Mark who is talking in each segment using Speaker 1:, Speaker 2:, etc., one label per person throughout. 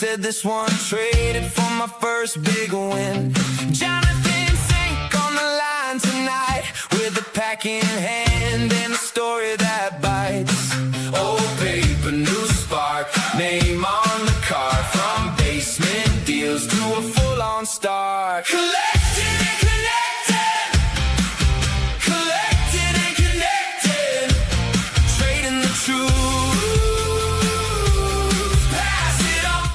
Speaker 1: said this one traded for my first big win. Jonathan Fink on the line tonight with a pack in hand and a story that bites. Old paper, new spark, name on the card. From basement deals to a full-on start. Collected and connected, collected and connected, trading the truth, pass it on.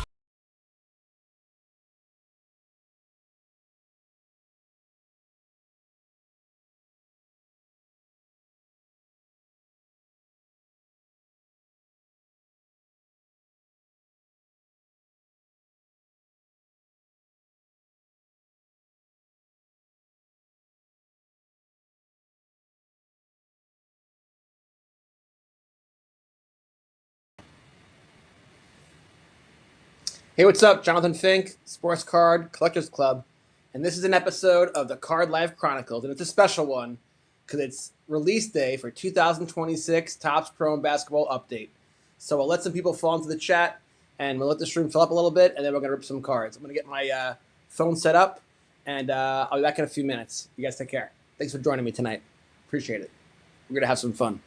Speaker 2: Hey, what's up? Jonathan Fink, Sports Card Collectors Club, and this is an episode of the Card Life Chronicles, and it's a special one because it's release day for 2026 Topps Pro and Basketball Update. So we'll let some people fall into the chat, and we'll let the stream fill up a little bit, and then we're going to rip some cards. I'm going to get my phone set up, and I'll be back in a few minutes. You guys take care. Thanks for joining me tonight. Appreciate it. We're going to have some fun.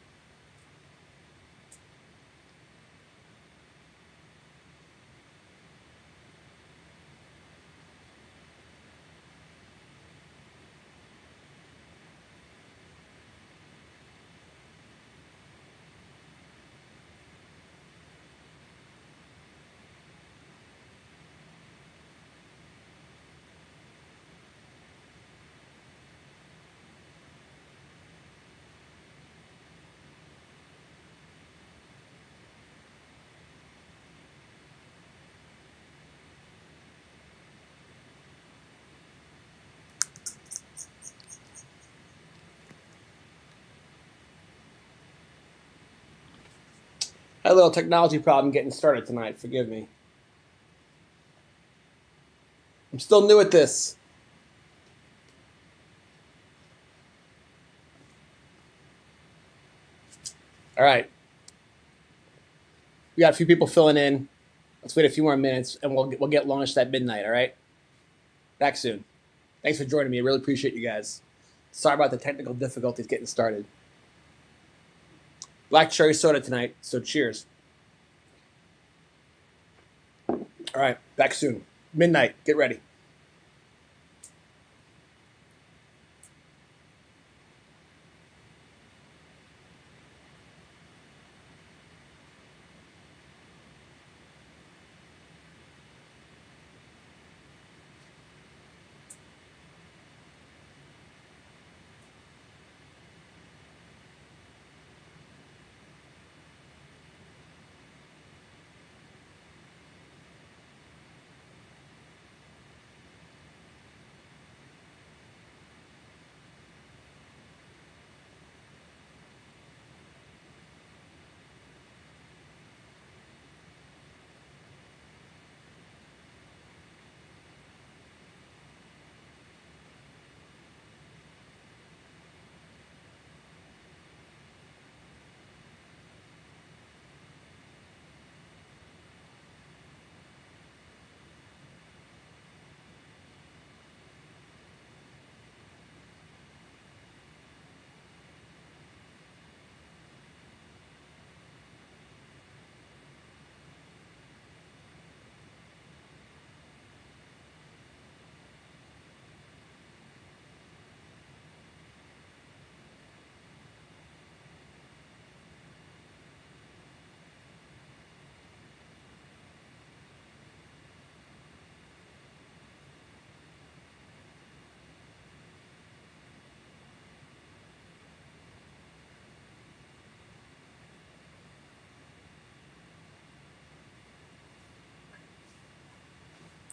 Speaker 2: Had a little technology problem getting started tonight. Forgive me. I'm still new at this. All right. We got a few people filling in. Let's wait a few more minutes, and we'll get launched at midnight, all right? Back soon. Thanks for joining me. I really appreciate you guys. Sorry about the technical difficulties getting started. Black cherry soda tonight, so cheers. All right, back soon. Midnight, get ready.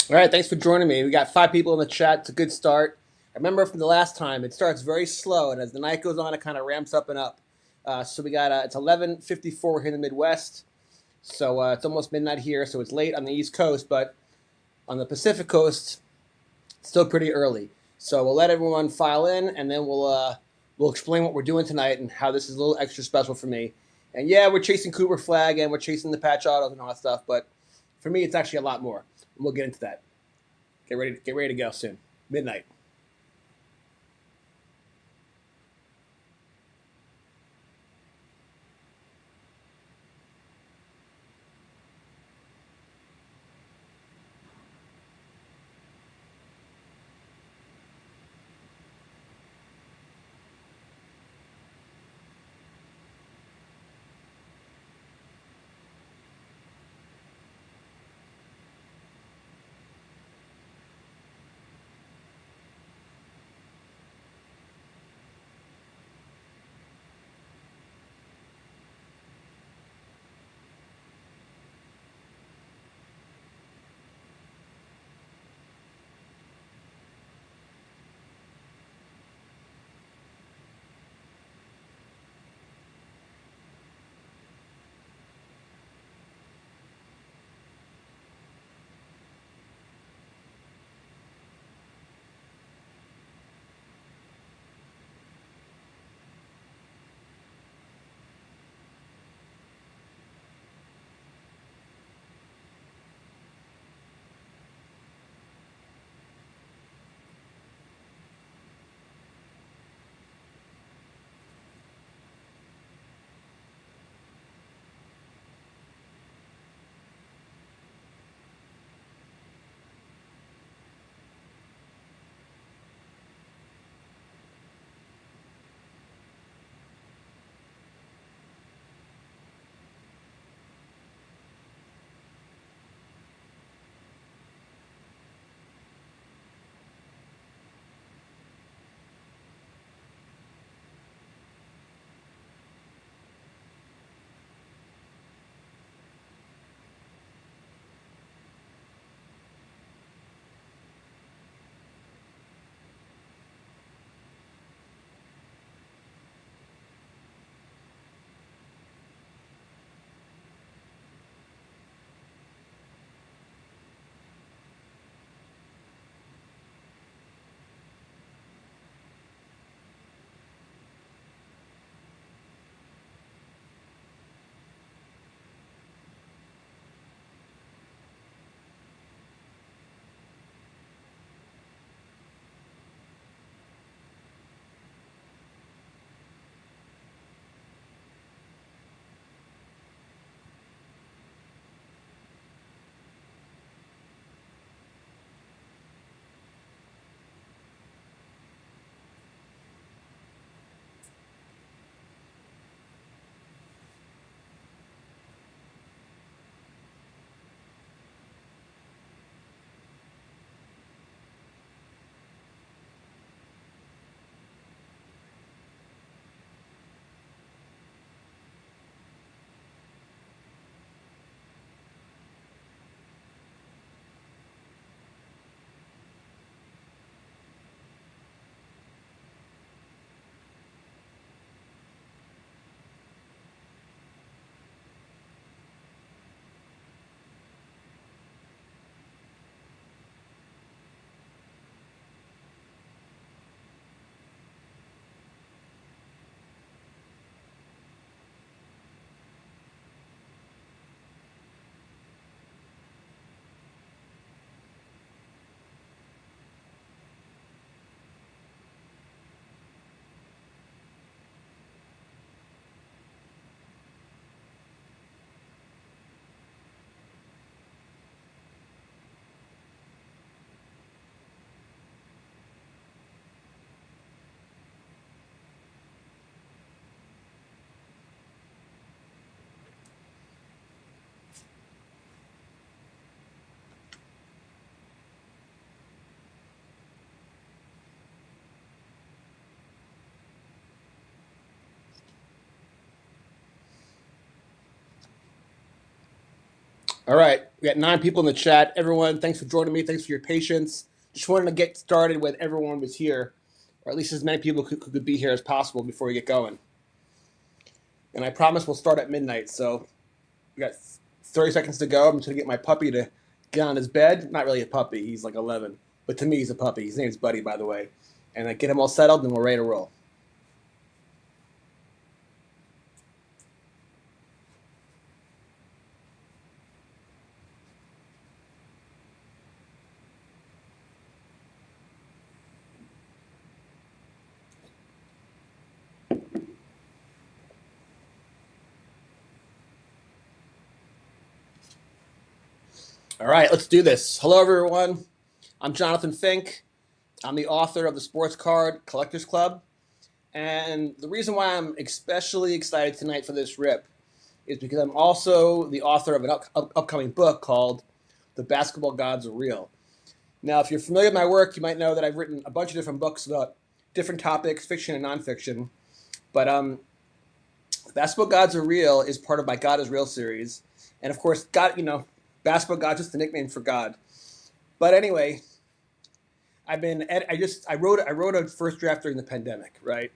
Speaker 2: All right, thanks for joining me. We got 5 people in the chat. It's a good start. I remember from the last time, it starts very slow, and as the night goes on, it kind of ramps up and up. So we got it's 11:54 here in the Midwest. So it's almost midnight here, so it's late on the East Coast, but on the Pacific Coast, it's still pretty early. So we'll let everyone file in, and then we'll explain what we're doing tonight and how this is a little extra special for me. And yeah, we're chasing Cooper Flag, and we're chasing the patch autos and all that stuff, but For me, it's actually a lot more. And we'll get into that. Get ready to go soon. Midnight. All right, we got 9 people in the chat. Everyone, thanks for joining me. Thanks for your patience. Just wanted to get started with everyone was here, or at least as many people could be here as possible before we get going. And I promise we'll start at midnight. So we got 30 seconds to go. I'm just gonna get my puppy to get on his bed. Not really a puppy. He's like 11, but to me he's a puppy. His name's Buddy, by the way. And I get him all settled, and we're ready to roll. All right, let's do this. Hello, everyone. I'm Jonathan Fink. I'm the author of the Sports Card Collectors Club. And the reason why I'm especially excited tonight for this rip is because I'm also the author of an upcoming book called The Basketball Gods Are Real. Now, if you're familiar with my work, you might know that I've written a bunch of different books about different topics, fiction and nonfiction. But Basketball Gods Are Real is part of my God is Real series. And of course, God, basketball God's just a nickname for God. But anyway, I wrote a first draft during the pandemic, right?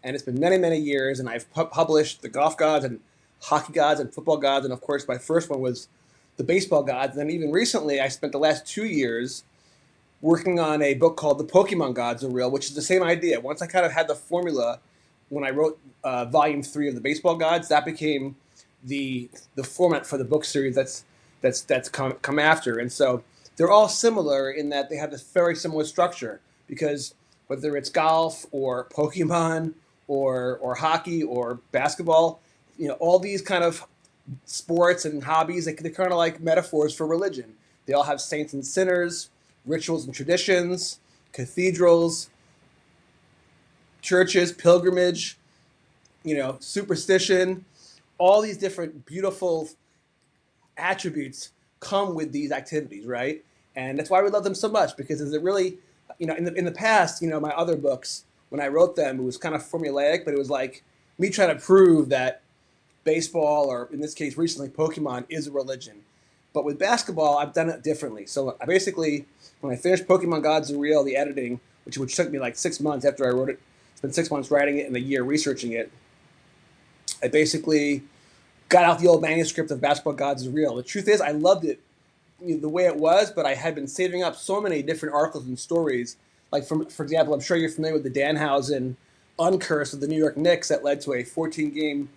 Speaker 2: And it's been many, many years, and I've published the golf gods and hockey gods and football gods, and of course my first one was the baseball gods. And then even recently, I spent the last 2 years working on a book called The Pokemon Gods Are Real, which is the same idea. Once I kind of had the formula when I wrote volume 3 of the baseball gods, that became the format for the book series that's come after. And so they're all similar in that they have this very similar structure, because whether it's golf or Pokemon or hockey or basketball, all these kind of sports and hobbies, they're kind of like metaphors for religion. They all have saints and sinners, rituals and traditions, cathedrals, churches, pilgrimage, superstition. All these different beautiful attributes come with these activities, right? And that's why we love them so much, because is it really, in the past, my other books, when I wrote them, it was kind of formulaic, but it was like me trying to prove that baseball, or in this case recently Pokemon, is a religion. But with basketball, I've done it differently. So I basically, when I finished Pokemon Gods Are Real, the editing, which took me like 6 months after I wrote it, spent 6 months writing it and a year researching it, I basically got out the old manuscript of Basketball Gods Are Real. The truth is, I loved it the way it was, but I had been saving up so many different articles and stories. Like, for example, I'm sure you're familiar with the Danhausen uncurse of the New York Knicks that led to a 14-game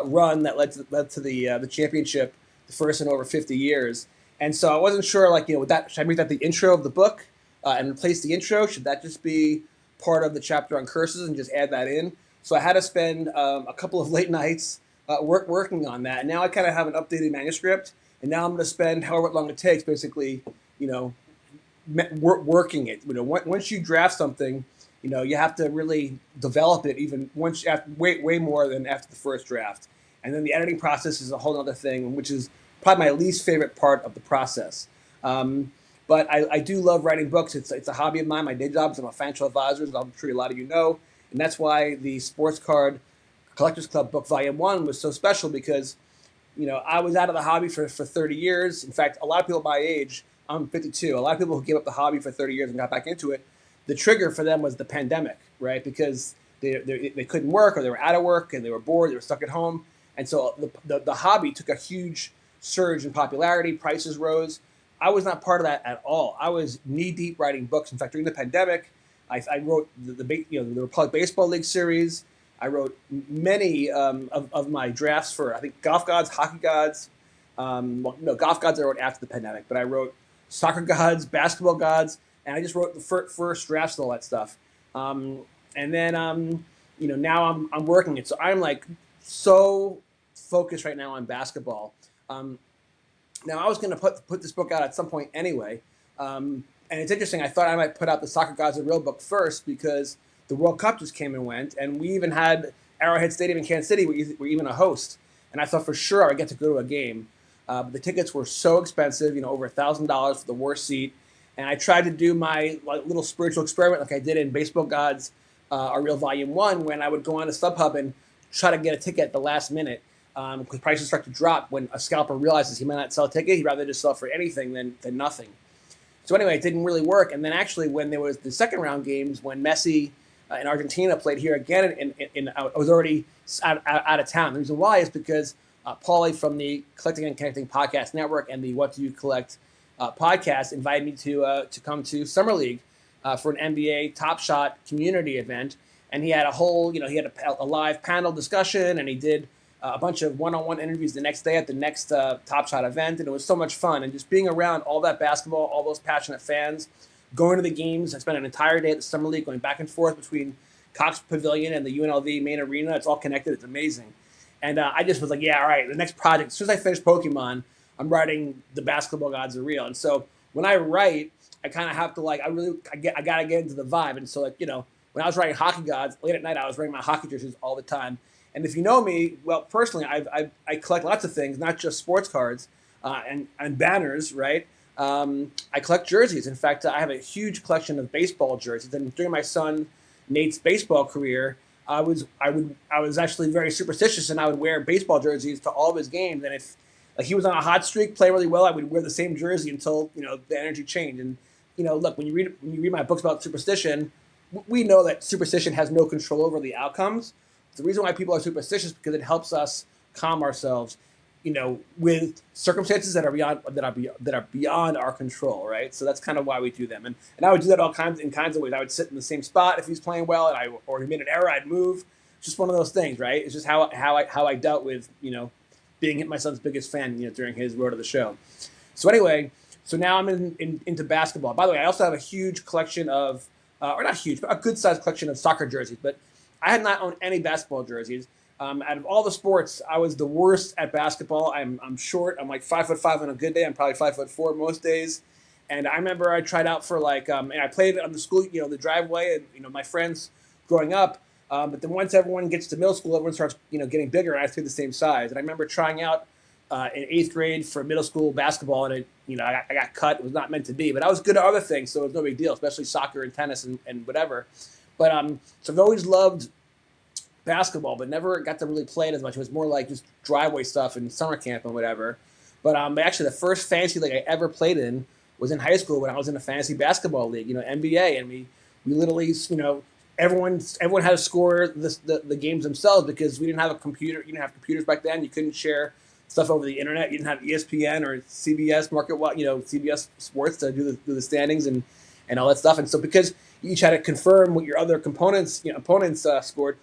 Speaker 2: run that led to the championship, the first in over 50 years. And so I wasn't sure, with that, should I make that the intro of the book and replace the intro? Should that just be part of the chapter on curses and just add that in? So I had to spend a couple of late nights working on that. And now I kind of have an updated manuscript, and now I'm going to spend however long it takes, basically, working it. Once you draft something, you have to really develop it even once way more than after the first draft. And then the editing process is a whole other thing, which is probably my least favorite part of the process. But I do love writing books. It's a hobby of mine. My day job is I'm a financial advisor, as I'm sure a lot of you know. And that's why the Sports Card Collectors Club book, Volume 1, was so special, because I was out of the hobby for 30 years. In fact, a lot of people my age, I'm 52, a lot of people who gave up the hobby for 30 years and got back into it, the trigger for them was the pandemic, right? Because they couldn't work, or they were out of work and they were bored, they were stuck at home. And so the hobby took a huge surge in popularity, prices rose. I was not part of that at all. I was knee-deep writing books. In fact, during the pandemic, I wrote the Republic Baseball League series. I wrote many of my drafts for, I think, Golf Gods, Hockey Gods. Golf Gods I wrote after the pandemic, but I wrote Soccer Gods, Basketball Gods, and I just wrote the first drafts and all that stuff. And then, now I'm working it. So I'm like so focused right now on basketball. Now I was going to put this book out at some point anyway. And it's interesting. I thought I might put out the Soccer Gods Are Real book first, because the World Cup just came and went, and we even had Arrowhead Stadium in Kansas City. We're even a host, and I thought for sure I would get to go to a game. But the tickets were so expensive, over $1,000 for the worst seat. And I tried to do my little spiritual experiment like I did in Baseball Gods Are Real Volume 1, when I would go on to StubHub and try to get a ticket at the last minute, because prices start to drop when a scalper realizes he might not sell a ticket. He'd rather just sell for anything than nothing. So anyway, it didn't really work. And then actually, when there was the second round games, when Messi in Argentina played here again, I was already out of town. The reason why is because Paulie from the Collecting and Connecting Podcast Network and the What Do You Collect podcast invited me to come to Summer League for an NBA Top Shot community event. And he had a whole, he had a live panel discussion, and he did a bunch of one-on-one interviews the next day at the next Top Shot event. And it was so much fun. And just being around all that basketball, all those passionate fans, going to the games. I spent an entire day at the Summer League going back and forth between Cox Pavilion and the UNLV main arena. It's all connected. It's amazing. And I just was like, yeah, all right, the next project, as soon as I finish Pokemon, I'm writing the basketball gods are real. And so when I write, I kind of have to like I gotta get into the vibe. And so like when I was writing hockey gods late at night, I was wearing my hockey jerseys all the time. And if you know me, well, personally, I collect lots of things, not just sports cards and banners, right? I collect jerseys. In fact, I have a huge collection of baseball jerseys. And during my son Nate's baseball career, I was actually very superstitious, and I would wear baseball jerseys to all of his games. And if like he was on a hot streak, play really well, I would wear the same jersey until the energy changed. And look, when you read my books about superstition, we know that superstition has no control over the outcomes. The reason why people are superstitious is because it helps us calm ourselves, with circumstances that are beyond our control, right? So that's kind of why we do them, and I would do that in kinds of ways. I would sit in the same spot if he's playing well, or he made an error, I'd move. It's just one of those things, right? It's just how I dealt with being my son's biggest fan, during his road to the show. So anyway, so now I'm into basketball. By the way, I also have a huge collection of, or not huge, but a good sized collection of soccer jerseys. But I had not owned any basketball jerseys. Out of all the sports, I was the worst at basketball. I'm short. I'm like 5'5" on a good day. I'm probably 5'4" most days. And I remember I tried out for and I played on the school, the driveway, and my friends growing up. But then once everyone gets to middle school, everyone starts getting bigger, and I stayed the same size. And I remember trying out in 8th grade for middle school basketball, and I got cut. It was not meant to be, but I was good at other things, so it was no big deal, especially soccer and tennis and whatever. But so I've always loved basketball, but never got to really play it as much. It was more like just driveway stuff and summer camp and whatever. But actually, the first fantasy league I ever played in was in high school when I was in a fantasy basketball league, NBA, and we literally, everyone had to score the games themselves because we didn't have a computer. You didn't have computers back then. You couldn't share stuff over the internet. You didn't have ESPN or CBS CBS Sports to do the standings and all that stuff. And so because you each had to confirm what your other opponents scored,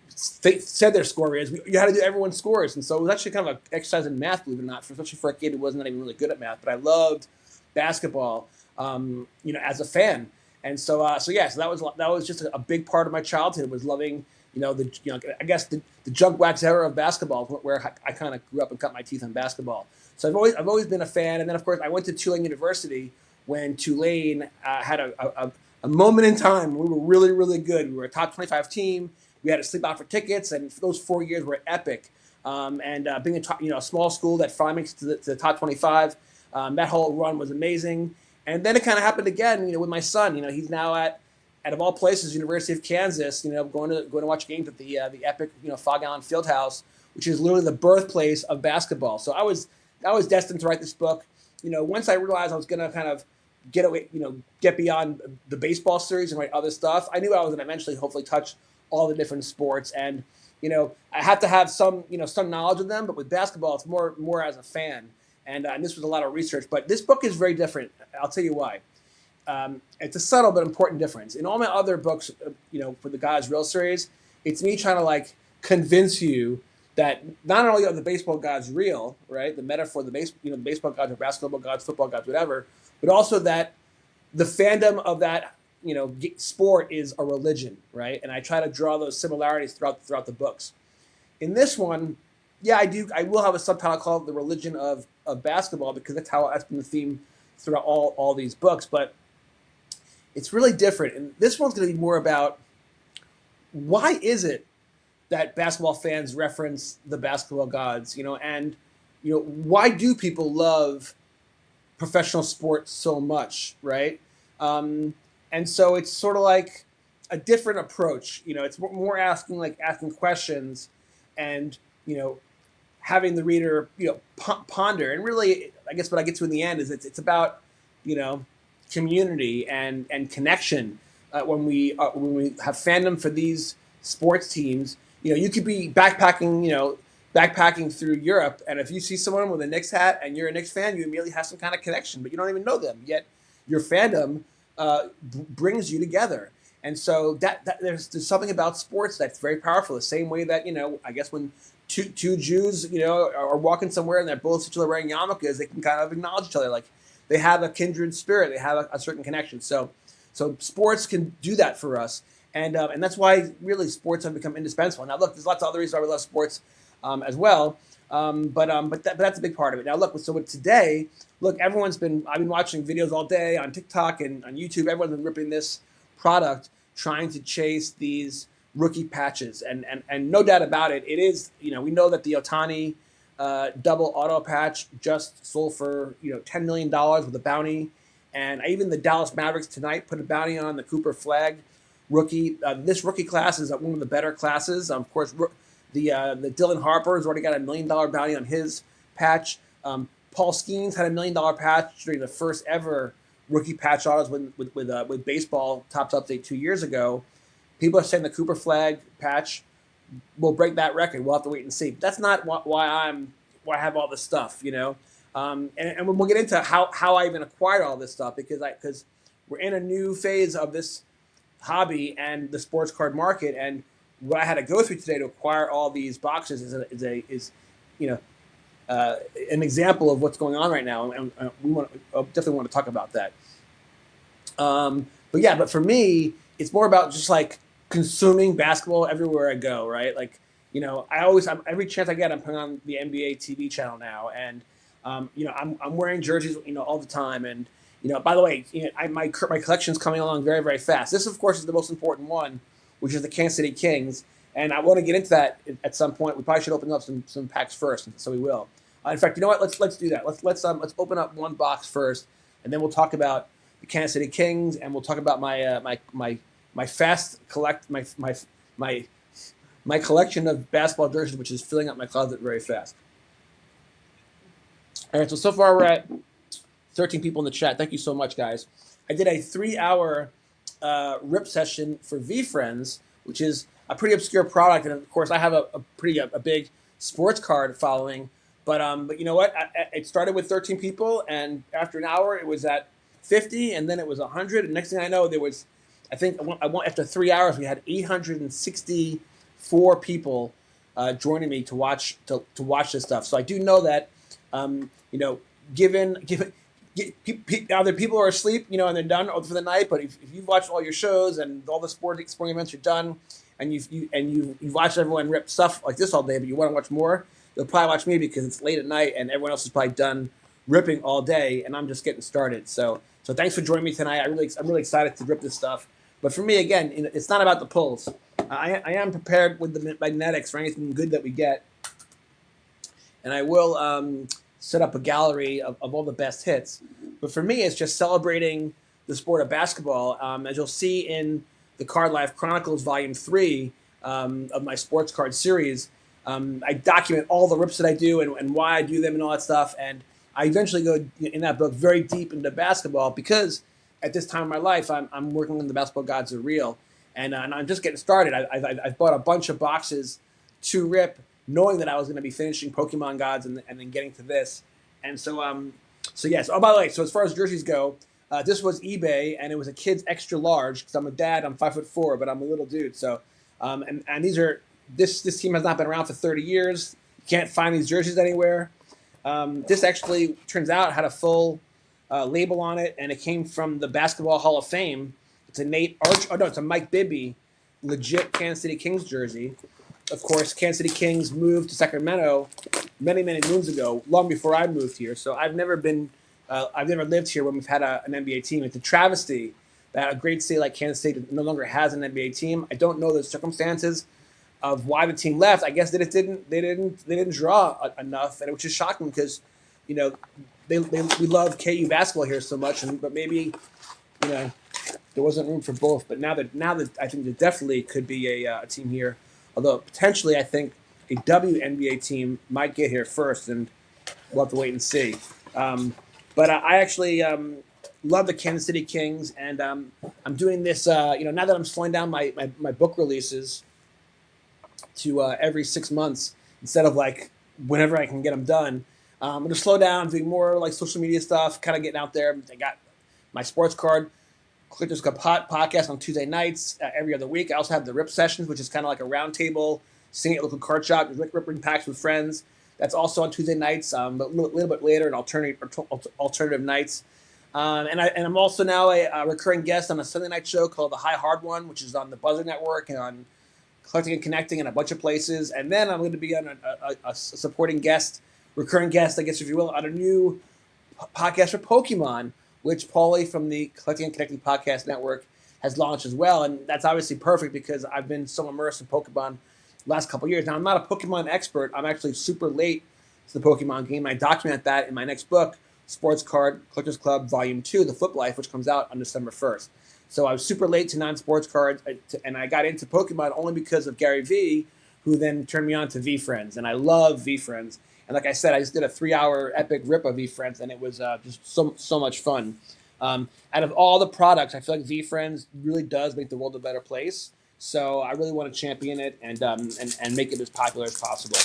Speaker 2: said their score is, you had to do everyone's scores. And so it was actually kind of an exercise in math, believe it or not, especially for a kid who wasn't even really good at math. But I loved basketball, as a fan. And so that was just a big part of my childhood, was loving, I guess the junk wax era of basketball, where I kind of grew up and cut my teeth on basketball. So I've always been a fan. And then of course I went to Tulane University when Tulane had a moment in time when we were really, really good. We were a top 25 team. We had to sleep out for tickets, and those 4 years were epic. Being a small school that finally makes it to the top 25, that whole run was amazing. And then it kind of happened again, with my son. He's now at of all places, University of Kansas. Going to watch games at the epic, Fog Allen Fieldhouse, which is literally the birthplace of basketball. So I was destined to write this book. Once I realized I was going to kind of get away, get beyond the baseball series and write other stuff, I knew I was going to eventually, hopefully, touch all the different sports. And I have to have some knowledge of them. But with basketball, it's more as a fan. And this was a lot of research. But this book is very different. I'll tell you why. It's a subtle but important difference. In all my other books, for the God's Real series, it's me trying to convince you that not only are the baseball gods real, right? The metaphor, the baseball gods or basketball gods, football gods, whatever, but also that the fandom of that sport is a religion, right? And I try to draw those similarities throughout the books. In this one, I will have a subtitle called "The Religion of Basketball" because that's been the theme throughout all these books. But it's really different, and this one's going to be more about why is it that basketball fans reference the basketball gods, and why do people love professional sports so much, right? And so it's sort of like a different approach. It's more asking questions, and having the reader ponder. And really, I guess what I get to in the end is it's about community and connection. When we have fandom for these sports teams, you could be backpacking through Europe, and if you see someone with a Knicks hat and you're a Knicks fan, you immediately have some kind of connection, but you don't even know them yet. Your fandom brings you together, and so that there's something about sports that's very powerful. The same way that I guess when two Jews are walking somewhere and they're both each other wearing yarmulkes, they can kind of acknowledge each other, like they have a kindred spirit, they have a certain connection. So sports can do that for us, and that's why really sports have become indispensable. Now look, there's lots of other reasons why we love sports. as well. But that's a big part of it. Now, look, so with today, look, I've been watching videos all day on TikTok and on YouTube. Everyone's been ripping this product, trying to chase these rookie patches, and no doubt about it, it is. We know that the Otani double auto patch just sold for $10 million with a bounty, and even the Dallas Mavericks tonight put a bounty on the Cooper Flag rookie. This rookie class is one of the better classes. Of course, the Dylan Harper has already got $1 million bounty on his patch. Paul Skeens had $1 million patch during the first ever rookie patch autos with baseball topped update 2 years ago. People are saying the Cooper Flag patch will break that record. We'll have to wait and see. But that's not why I have all this stuff, and we'll get into how I even acquired all this stuff because we're in a new phase of this hobby and the sports card market, and what I had to go through today to acquire all these boxes is an example of what's going on right now, and definitely want to talk about that. But for me, it's more about just like consuming basketball everywhere I go, right? Like, every chance I get, I'm putting on the NBA TV channel now, and I'm wearing jerseys, all the time, and by the way, my collection's coming along very, very fast. This, of course, is the most important one, which is the Kansas City Kings, and I want to get into that at some point. We probably should open up some packs first, so we will. In fact, you know what? Let's do that. Let's open up one box first, and then we'll talk about the Kansas City Kings, and we'll talk about my collection of basketball jerseys, which is filling up my closet very fast. All right, so far we're at 13 people in the chat. Thank you so much, guys. I did a 3-hour rip session for VFriends, which is a pretty obscure product, and of course I have a big sports card following. But you know what? It started with 13 people, and after an hour it was at 50, and then it was 100, and next thing I know, there was, after 3 hours, we had 864 people joining me to watch this stuff. So I do know that, given either people are asleep, and they're done for the night. But if you've watched all your shows and all the sporting events are done, and you've watched everyone rip stuff like this all day, but you want to watch more, you'll probably watch me because it's late at night and everyone else is probably done ripping all day, and I'm just getting started. So thanks for joining me tonight. I'm really excited to rip this stuff. But for me, again, it's not about the pulls. I am prepared with the magnetics for anything good that we get, and I will set up a gallery of all the best hits. But for me, it's just celebrating the sport of basketball. As you'll see in the Card Life Chronicles Volume 3 of my sports card series, I document all the rips that I do and why I do them and all that stuff. And I eventually go in that book very deep into basketball because at this time of my life, I'm working on the basketball gods are real. And I'm just getting started. I've bought a bunch of boxes to rip, knowing that I was going to be finishing Pokemon Gods and then getting to this. And so yes. Oh, by the way, so as far as jerseys go, this was eBay, and it was a kid's extra large because I'm a dad. I'm 5'4", but I'm a little dude. So, and these are this team has not been around for 30 years. You can't find these jerseys anywhere. This actually turns out had a full label on it, and it came from the Basketball Hall of Fame. It's a it's a Mike Bibby, legit Kansas City Kings jersey. Of course, Kansas City Kings moved to Sacramento many, many moons ago, long before I moved here. So I've never lived here when we've had an NBA team. It's a travesty that a great city like Kansas State no longer has an NBA team. I don't know the circumstances of why the team left. I guess they didn't draw enough, and it was just shocking because, we love KU basketball here so much, but maybe, there wasn't room for both. But now that I think there definitely could be a team here. Although potentially, I think a WNBA team might get here first, and we'll have to wait and see. But I actually love the Kansas City Kings, and I'm doing this. Now that I'm slowing down my book releases to every 6 months instead of like whenever I can get them done, I'm gonna slow down, doing more like social media stuff, kind of getting out there. I got my sports card. Collector's Cup podcast on Tuesday nights every other week. I also have the Rip Sessions, which is kind of like a round table, sitting at a local card shop, ripping packs with friends. That's also on Tuesday nights, but a little bit later, and alternative nights. And I'm also now a recurring guest on a Sunday night show called The High Hard One, which is on the Buzzer Network and on collecting and connecting in a bunch of places. And then I'm going to be on a supporting guest, recurring guest, I guess, if you will, on a new podcast for Pokemon, which Paulie from the Collecting and Connecting Podcast Network has launched as well. And that's obviously perfect because I've been so immersed in Pokemon the last couple of years. Now, I'm not a Pokemon expert. I'm actually super late to the Pokemon game. I document that in my next book, Sports Card Collectors Club Volume 2, The Flip Life, which comes out on December 1st. So I was super late to non-sports cards, and I got into Pokemon only because of Gary Vee, who then turned me on to V-Friends. And I love V-Friends. And like I said, I just did a 3-hour epic rip of V-Friends, and it was just so much fun. Out of all the products, I feel like V-Friends really does make the world a better place. So I really want to champion it and make it as popular as possible.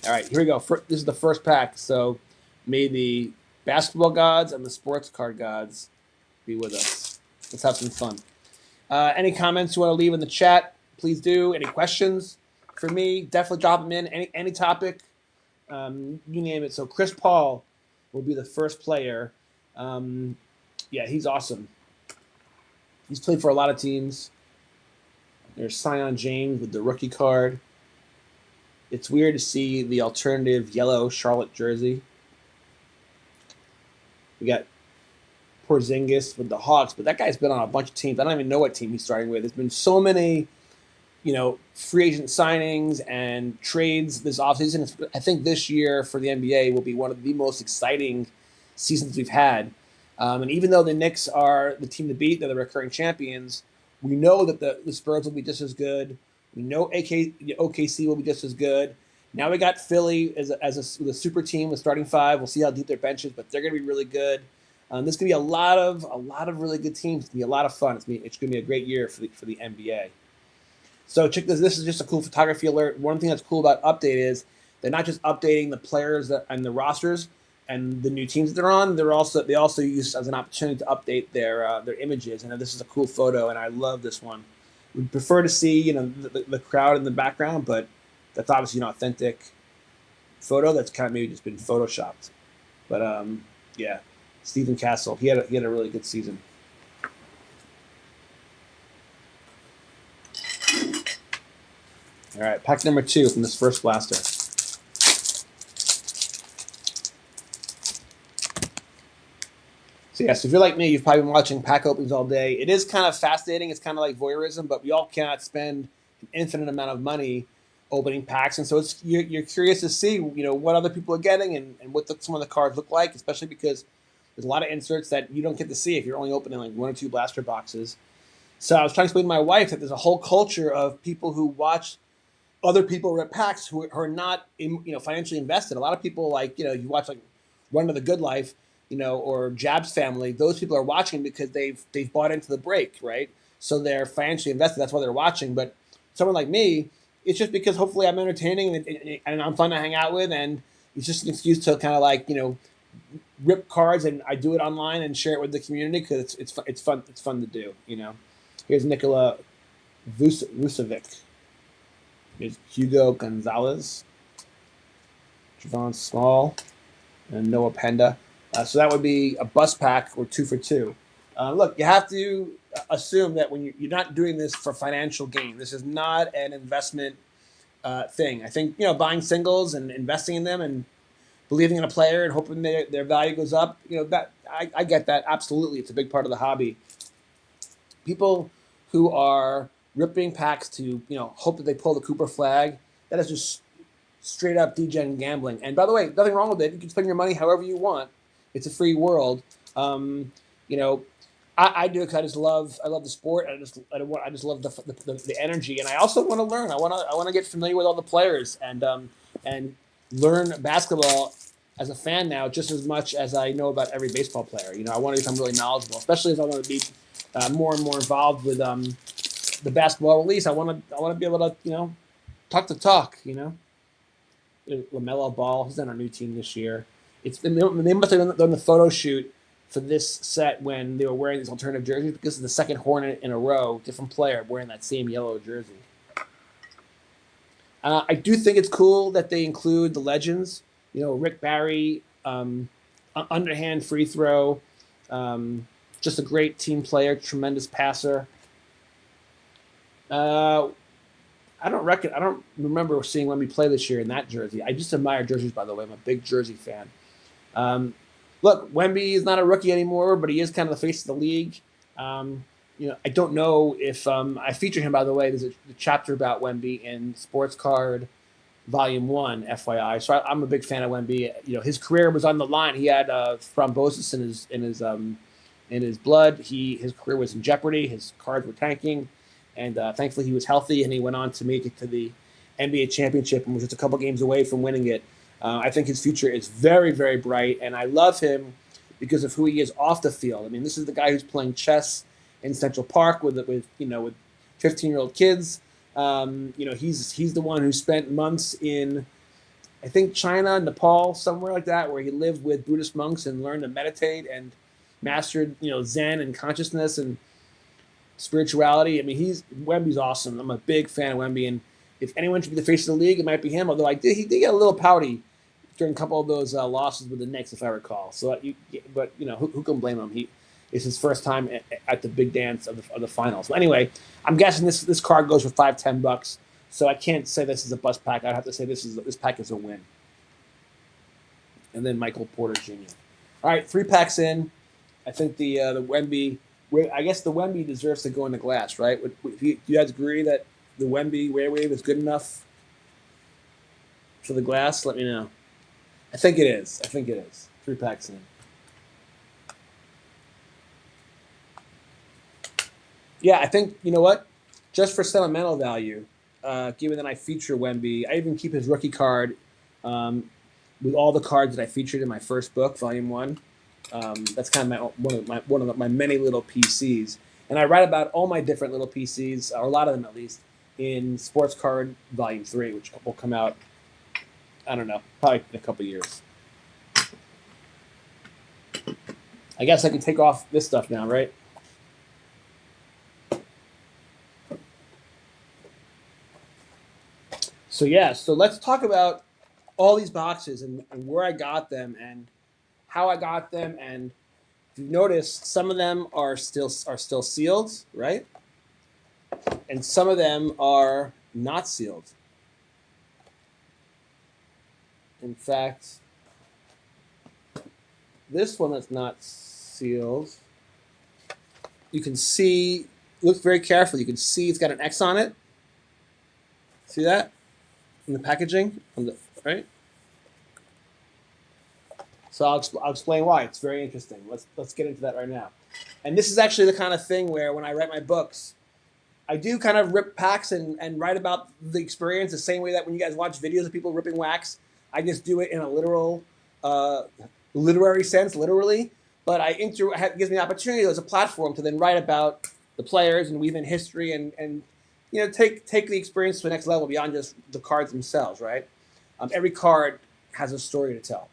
Speaker 2: All right, here we go. This is the first pack. So may the basketball gods and the sports card gods be with us. Let's have some fun. Any comments you want to leave in the chat, please do. Any questions for me, definitely drop them in. Any topic, you name it. So Chris Paul will be the first player. Yeah, he's awesome. He's played for a lot of teams. There's Sion James with the rookie card. It's weird to see the alternative yellow Charlotte jersey. We got Porzingis with the Hawks, but that guy's been on a bunch of teams. I don't even know what team he's starting with. There's been so many, free agent signings and trades this offseason. I think this year for the NBA will be one of the most exciting seasons we've had. And even though the Knicks are the team to beat, they're the recurring champions, we know that the Spurs will be just as good. We know OKC will be just as good. Now we got Philly with a super team with starting five. We'll see how deep their bench is, but they're going to be really good. There's going to be a lot of really good teams. It's going to be a lot of fun. It's going to be a great year for the NBA. So check this. This is just a cool photography alert. One thing that's cool about Update is they're not just updating the players and the rosters and the new teams that they're on. They also use as an opportunity to update their images. And this is a cool photo, and I love this one. We'd prefer to see the crowd in the background, but that's obviously an authentic photo that's kind of maybe just been photoshopped. But yeah, Stephen Castle, he had a really good season. All right, pack number 2 from this first blaster. So yes, if you're like me, you've probably been watching pack openings all day. It is kind of fascinating. It's kind of like voyeurism, but we all cannot spend an infinite amount of money opening packs, and so you're curious to see what other people are getting and what some of the cards look like, especially because there's a lot of inserts that you don't get to see if you're only opening like 1 or 2 blaster boxes. So I was trying to explain to my wife that there's a whole culture of people who watch other people rip packs who are not financially invested. A lot of people you watch like Run to the Good Life, or Jab's Family. Those people are watching because they've bought into the break, right? So they're financially invested. That's why they're watching. But someone like me, it's just because hopefully I'm entertaining and I'm fun to hang out with, and it's just an excuse to kind of rip cards, and I do it online and share it with the community because it's fun to do. Here's Nikola Vucevic. Here's Hugo Gonzalez, Javon Small, and Noah Penda. So that would be a bust pack or 2 for 2. Look, you have to assume that when you're not doing this for financial gain. This is not an investment thing. I think buying singles and investing in them and believing in a player and hoping their value goes up. That I get that absolutely. It's a big part of the hobby. People who are ripping packs to hope that they pull the Cooper flag, that is just straight up degen gambling. And by the way, nothing wrong with it. You can spend your money however you want. It's a free world. I do it because I love the sport. I just love the energy, and I also want to learn. I want to get familiar with all the players and learn basketball as a fan now just as much as I know about every baseball player. I want to become really knowledgeable, especially as I want to be more and more involved with the basketball release. I want to be able to talk the talk. LaMelo Ball, he's on our new team this year. They must have done the photo shoot for this set when they were wearing these alternative jerseys because of the second Hornet in a row, different player wearing that same yellow jersey. I do think it's cool that they include the legends. Rick Barry, underhand free throw, just a great team player, tremendous passer. I don't remember seeing Wemby play this year in that jersey. I just admire jerseys, by the way. I'm a big jersey fan. Um, Look, Wemby is not a rookie anymore, but he is kind of the face of the league. Um, I don't know if I feature him. By the way, there's a chapter about Wemby in Sports Card Volume One, FYI. So I'm a big fan of Wemby. His career was on the line. He had thrombosis in his blood. His career was in jeopardy. His cards were tanking, and thankfully he was healthy, and he went on to make it to the NBA championship and was just a couple games away from winning it. I think his future is very, very bright, and I love him because of who he is off the field. I mean, this is the guy who's playing chess in Central Park with 15-year-old kids. He's the one who spent months in, I think, China, Nepal, somewhere like that, where he lived with Buddhist monks and learned to meditate and mastered, Zen and consciousness and spirituality. I mean, Wemby's awesome. I'm a big fan of Wemby, and if anyone should be the face of the league, it might be him. Although he did get a little pouty during a couple of those losses with the Knicks, if I recall. So, who can blame him? It's his first time at the big dance of the finals. Well, anyway, I'm guessing this card goes for $5-10. So I can't say this is a bust pack. I'd have to say this pack is a win. And then Michael Porter Jr. All right, 3 packs in. I think the Wemby. I guess the Wemby deserves to go in the glass, right? Do you guys agree that the Wemby wave is good enough for the glass? Let me know. I think it is. 3 packs in. Yeah, I think, you know what? Just for sentimental value, given that I feature Wemby, I even keep his rookie card with all the cards that I featured in my first book, Volume 1. That's kind of one of my many little PCs. And I write about all my different little PCs, or a lot of them at least, in Sports Card Volume 3, which will come out, I don't know, probably in a couple years. I guess I can take off this stuff now, right? So let's talk about all these boxes and where I got them and how I got them. And if you notice, some of them are still sealed, right? And some of them are not sealed. In fact, this one that's not sealed, you can see, look very carefully, you can see it's got an X on it. See that? In the packaging, right? So I'll explain why. It's very interesting. Let's get into that right now. And this is actually the kind of thing where when I write my books, I do kind of rip packs and write about the experience the same way that when you guys watch videos of people ripping wax, I just do it in a literal, literary sense, literally. But it gives me the opportunity as a platform to then write about the players and weave in history and take the experience to the next level beyond just the cards themselves, right? Every card has a story to tell.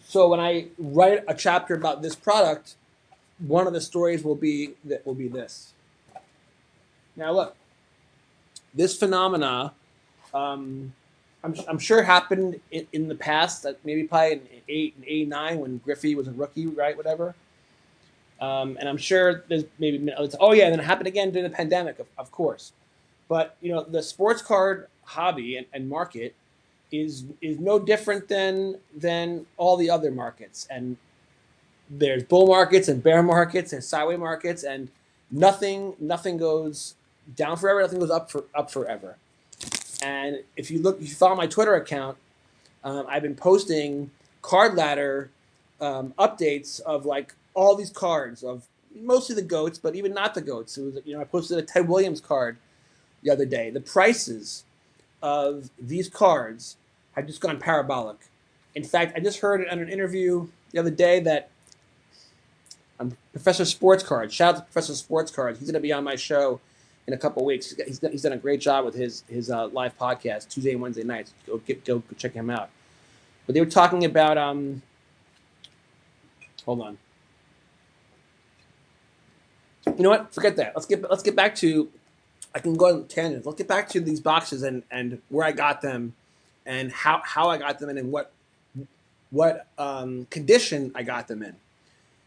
Speaker 2: So when I write a chapter about this product, one of the stories will be this. Now look, this phenomena, I'm sure happened in the past, maybe probably in 89 when Griffey was a rookie, right? Whatever. And I'm sure there's maybe and then it happened again during the pandemic, of course. But the sports card hobby and market is no different than all the other markets. And there's bull markets and bear markets and sideways markets, and nothing goes down forever. Nothing goes up forever. And if you follow my Twitter account, I've been posting card ladder updates of like all these cards of mostly the GOATs, but even not the GOATs. It was, I posted a Ted Williams card the other day. The prices of these cards have just gone parabolic. In fact, I just heard on an interview the other day that Professor Sports Cards, shout out to Professor Sports Cards, he's going to be on my show in a couple of weeks. He's done a great job with his live podcast, Tuesday and Wednesday nights. Go check him out. But they were talking about, hold on. You know what? Forget that. Let's get back to. I can go on tangents. Let's get back to these boxes and where I got them, and how I got them in, and what condition I got them in.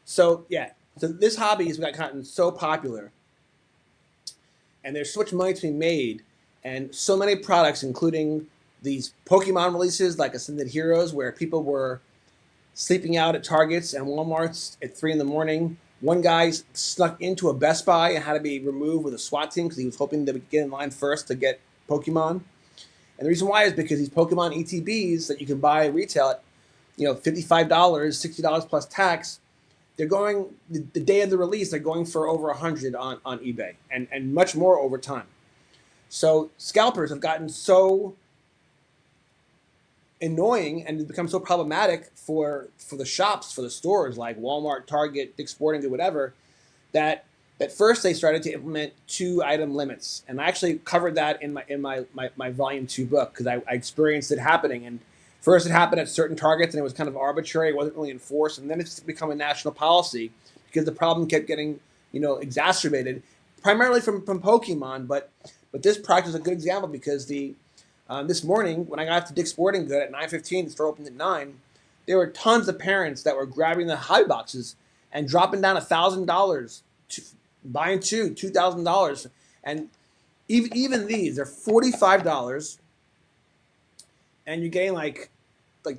Speaker 2: So yeah. So this hobby has gotten so popular and there's so much money to be made, and so many products, including these Pokemon releases like Ascended Heroes, where people were sleeping out at Targets and Walmarts at 3 in the morning. One guy snuck into a Best Buy and had to be removed with a SWAT team because he was hoping to get in line first to get Pokemon. And the reason why is because these Pokemon ETBs that you can buy retail at, $55, $60 plus tax, they're going the day of the release. They're going for over 100 on eBay and much more over time. So scalpers have gotten so annoying and become so problematic for the shops, for the stores like Walmart, Target, Dick's Sporting Goods, whatever, that at first they started to implement 2-item limits. And I actually covered that in my volume 2 book because I experienced it happening. And first it happened at certain Targets and it was kind of arbitrary, it wasn't really enforced, and then it's become a national policy because the problem kept getting exacerbated, primarily from Pokemon, but this product is a good example because this morning, when I got to Dick's Sporting Goods at 9:15, the store opened at 9, there were tons of parents that were grabbing the high boxes and dropping down $1,000, buying $2,000. And even these, they're $45, and you're getting like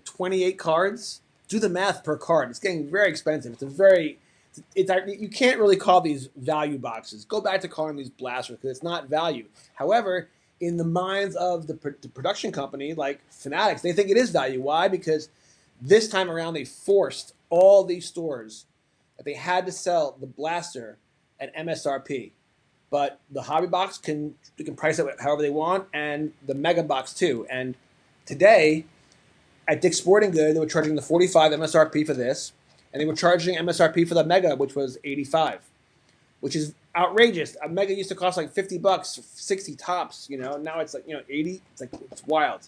Speaker 2: 28 cards. Do the math per card. It's getting very expensive. You can't really call these value boxes. Go back to calling these blasters because it's not value. However, in the minds of the production company like Fanatics, they think it is value. Why? Because this time around they forced all these stores that they had to sell the blaster at MSRP. But the hobby box can price it however they want, and the mega box too. And today at Dick's Sporting Goods, they were charging the 45 MSRP for this, and they were charging MSRP for the mega, which was 85, which is outrageous. A mega used to cost like $50, 60 tops. Now it's like 80. It's wild.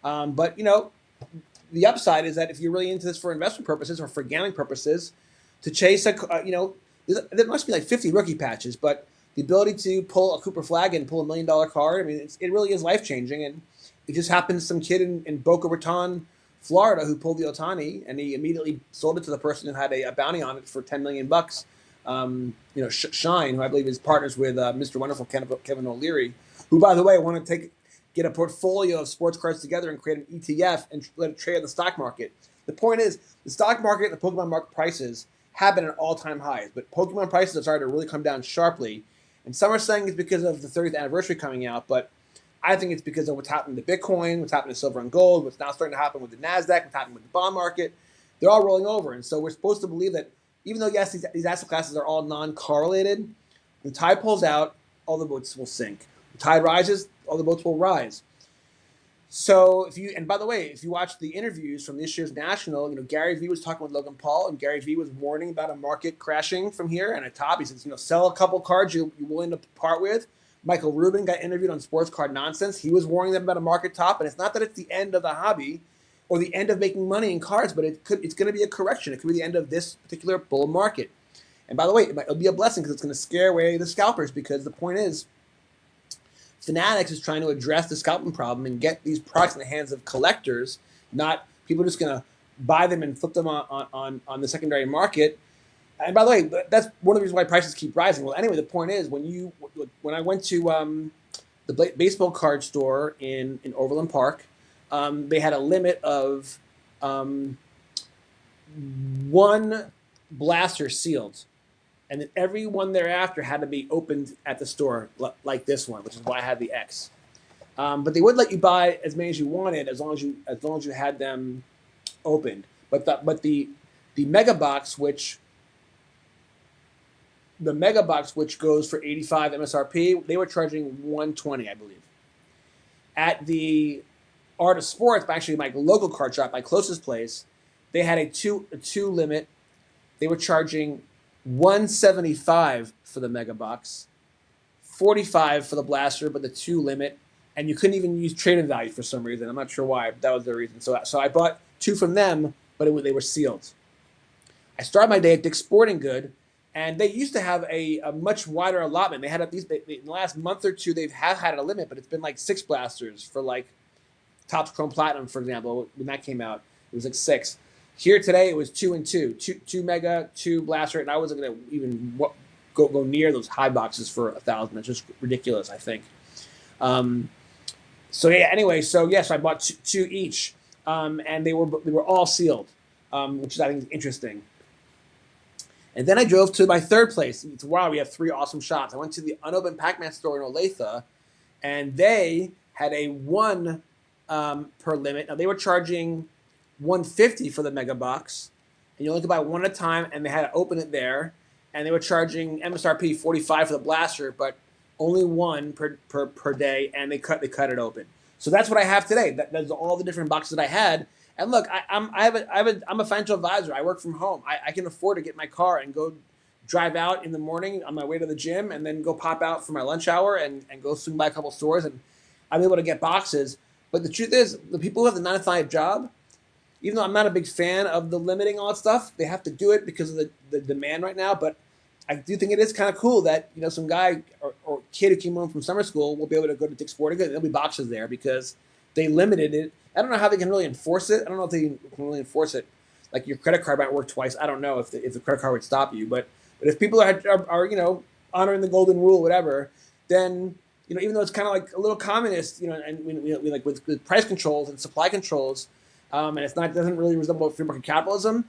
Speaker 2: But the upside is that if you're really into this for investment purposes or for gambling purposes, to chase there must be like 50 rookie patches, but the ability to pull a Cooper Flag and pull $1 million card, I mean, it really is life changing. And it just happened to some kid in Boca Raton, Florida, who pulled the Otani, and he immediately sold it to the person who had a bounty on it for $10 million. Shine, who I believe is partners with Mr. Wonderful Kevin O'Leary, who, by the way, want to get a portfolio of sports cards together and create an ETF and let it trade on the stock market. The point is, the stock market and the Pokemon market prices have been at all-time highs, but Pokemon prices have started to really come down sharply. And some are saying it's because of the 30th anniversary coming out, but I think it's because of what's happening to Bitcoin, what's happening to silver and gold, what's now starting to happen with the NASDAQ, what's happening with the bond market. They're all rolling over. And so we're supposed to believe that even though, yes, these asset classes are all non-correlated, when the tide pulls out, all the boats will sink. The tide rises, all the boats will rise. So and by the way, if you watch the interviews from this year's National, Gary Vee was talking with Logan Paul, and Gary Vee was warning about a market crashing from here. And at top, he says, sell a couple cards you're willing to part with. Michael Rubin got interviewed on Sports Card Nonsense. He was warning them about a market top, and it's not that it's the end of the hobby or the end of making money in cards, but it's going to be a correction. It could be the end of this particular bull market. And by the way, it'll be a blessing because it's going to scare away the scalpers, because the point is, Fanatics is trying to address the scalping problem and get these products in the hands of collectors, not people just going to buy them and flip them on the secondary market. And by the way, that's one of the reasons why prices keep rising. Well, anyway, the point is, when I went to the baseball card store in Overland Park, they had a limit of one blaster sealed, and then every one thereafter had to be opened at the store, like this one, which is why I had the X. But they would let you buy as many as you wanted, as long as you had them opened. But the mega box, which goes for 85 MSRP, they were charging 120, I believe. At the Art of Sports, actually my local card shop, my closest place, they had a two limit. They were charging 175 for the mega box, 45 for the blaster, but the 2 limit, and you couldn't even use trade-in value for some reason. I'm not sure why, but that was the reason. So I bought 2 from them, but they were sealed. I started my day at Dick's Sporting Goods, and they used to have a much wider allotment. They had in the last month or two, they've had a limit, but it's been like 6 blasters for like Topps Chrome Platinum, for example. When that came out, it was like 6. Here today, it was 2 and 2, 2 mega, 2 blaster, and I wasn't going to even go near those high boxes for 1,000. That's just ridiculous, I think. So yeah. Anyway, so yes, I bought two each, and they were all sealed, which is I think interesting. And then I drove to my third place. It's wow, we have three awesome shops. I went to the unopened Pac-Man store in Olathe, and they had a one per limit. Now they were charging $150 for the mega box, and you only could buy one at a time, and they had to open it there, and they were charging MSRP $45 for the blaster, but only one per day, and they cut it open. So that's what I have today. That's all the different boxes that I had. And look, I'm a financial advisor. I work from home. I can afford to get my car and go drive out in the morning on my way to the gym, and then go pop out for my lunch hour and go swing by a couple stores, and I'm able to get boxes. But the truth is, the people who have the 9 to 5 job, even though I'm not a big fan of the limiting all that stuff, they have to do it because of the demand right now. But I do think it is kind of cool that some guy or kid who came home from summer school will be able to go to Dick's Sporting Goods. There'll be boxes there because they limited it. I don't know how they can really enforce it. I don't know if they can really enforce it. Like your credit card might work twice. I don't know if the credit card would stop you. But if people are honoring the golden rule, whatever, then even though it's kind of like a little communist, and we like with price controls and supply controls, and doesn't really resemble free market capitalism.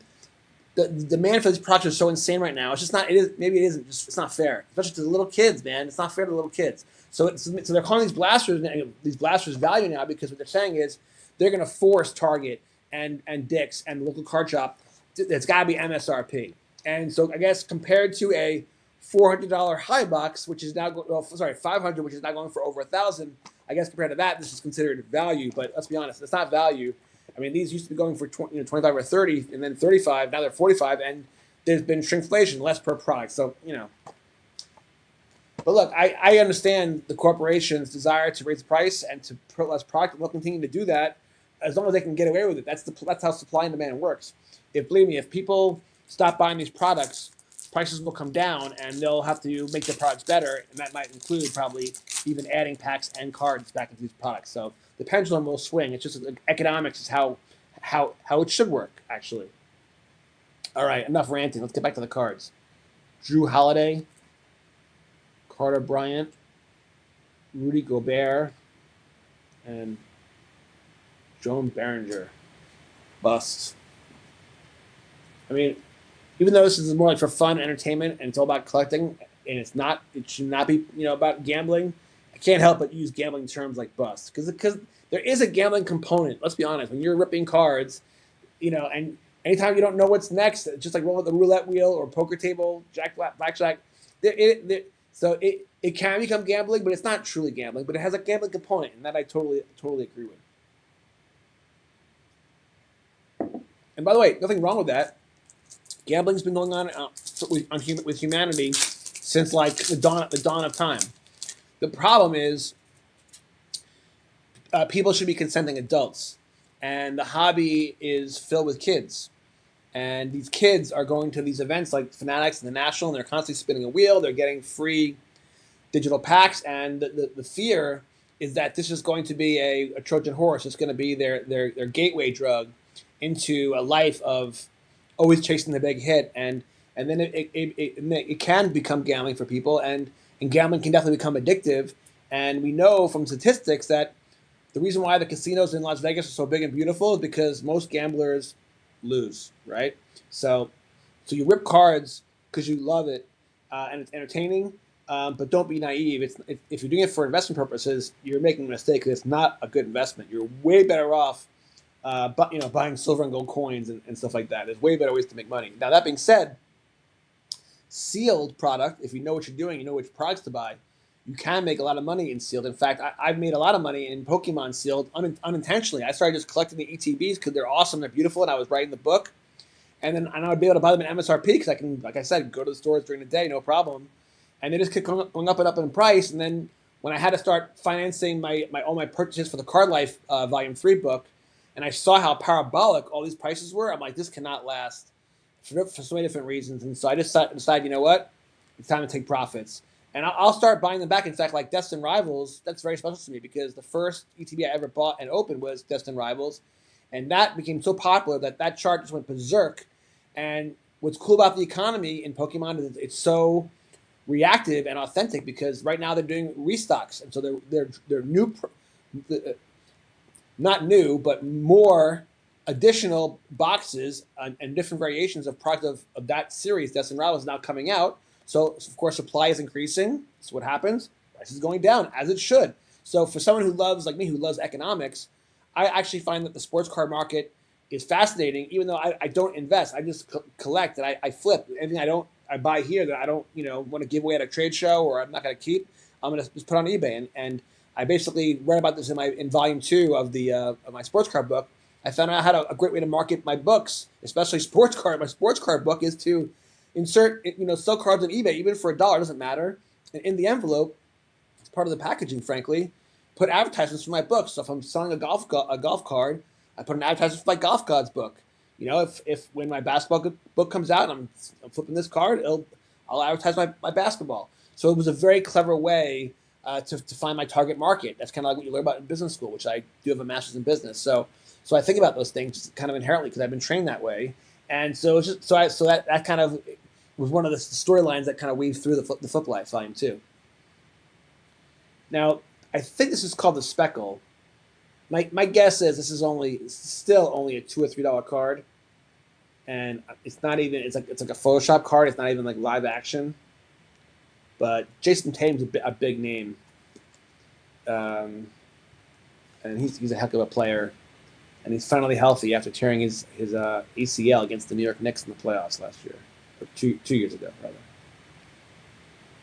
Speaker 2: The demand for these products is so insane right now. It's just not. It is maybe it isn't. It's not fair, especially to the little kids, man. It's not fair to the little kids. So they're calling these blasters value now because what they're saying is they're going to force Target and Dick's and the local card shop. It's got to be MSRP. And so I guess compared to a $400 high box, which is now $500, which is now going for over $1,000. I guess compared to that, this is considered value. But let's be honest, it's not value. I mean, these used to be going for 25 or 30, and then 35. Now they're 45, and there's been shrinkflation, less per product. So But look, I understand the corporation's desire to raise the price and to put less product, and they'll continue to do that as long as they can get away with it. That's how supply and demand works. Believe me, if people stop buying these products, prices will come down, and they'll have to make their products better, and that might include probably even adding packs and cards back into these products. So the pendulum will swing. It's just economics is how it should work, actually. All right, enough ranting. Let's get back to the cards. Drew Holiday, Carter Bryant, Rudy Gobert, and Joan Behringer. Bust. I mean, even though this is more like for fun, entertainment, and it's all about collecting, and it should not be about gambling. I can't help but use gambling terms like bust because there is a gambling component. Let's be honest. When you're ripping cards, and anytime you don't know what's next, it's just like rolling the roulette wheel or poker table, blackjack. So it can become gambling, but it's not truly gambling. But it has a gambling component, and that I totally agree with. And by the way, nothing wrong with that. Gambling's been going on with humanity since like the dawn of time. The problem is people should be consenting adults, and the hobby is filled with kids. And these kids are going to these events like Fanatics and the National, and they're constantly spinning a wheel. They're getting free digital packs, and the fear is that this is going to be a Trojan horse. It's going to be their gateway drug into a life of always chasing the big hit, and then it can become gambling for people, and gambling can definitely become addictive. And we know from statistics that the reason why the casinos in Las Vegas are so big and beautiful is because most gamblers lose, right? So you rip cards because you love it, and it's entertaining, but don't be naive. If you're doing it for investment purposes, you're making a mistake because it's not a good investment. You're way better off buying silver and gold coins and stuff like that. There's way better ways to make money. Now, that being said, sealed product, if you know what you're doing, you know which products to buy, you can make a lot of money in sealed. In fact, I've made a lot of money in Pokemon sealed unintentionally. I started just collecting the ETBs because they're awesome, they're beautiful, and I was writing the book. And then I would be able to buy them at MSRP because I can, like I said, go to the stores during the day, no problem. And they just kept going up and up in price. And then when I had to start financing all my purchases for the Card Life Volume 3 book, and I saw how parabolic all these prices were, I'm like, this cannot last for so many different reasons. And so I just decided, you know what? It's time to take profits. And I'll start buying them back. In fact, like Destined Rivals, that's very special to me because the first ETB I ever bought and opened was Destined Rivals. And that became so popular that chart just went berserk. And what's cool about the economy in Pokemon is it's so reactive and authentic, because right now they're doing restocks, and so they're new, not new, but more additional boxes and different variations of product of that series. Destin Rivals is now coming out, so of course supply is increasing. That's what happens. Price is going down, as it should. So for someone who loves, like me, who loves economics, I actually find that the sports card market is fascinating. Even though I don't invest, I just collect and I flip. Anything I buy here that I don't want to give away at a trade show or I'm not going to keep, I'm going to just put on eBay. And I basically read about this in volume 2 of my sports card book. I found out how a great way to market my books, especially sports card. My sports card book is to insert, sell cards on eBay, even for $1, doesn't matter. And in the envelope, it's part of the packaging, frankly, put advertisements for my book. So if I'm selling a golf card, I put an advertisement for my golf gods book. If when my basketball book comes out and I'm flipping this card, I'll advertise my basketball. So it was a very clever way to find my target market. That's kind of like what you learn about in business school, which I do have a master's in business. So I think about those things kind of inherently because I've been trained that way. And so it's just that kind of was one of the storylines that kind of weaved through the Flip Life volume 2. Now, I think this is called the Speckle. My guess is this is still only a $2 or $3 card, and it's not even it's like a Photoshop card. It's not even like live action. But Jason Tatum's a big name, and he's a heck of a player, and he's finally healthy after tearing his ACL against the New York Knicks in the playoffs last year, or two years ago rather.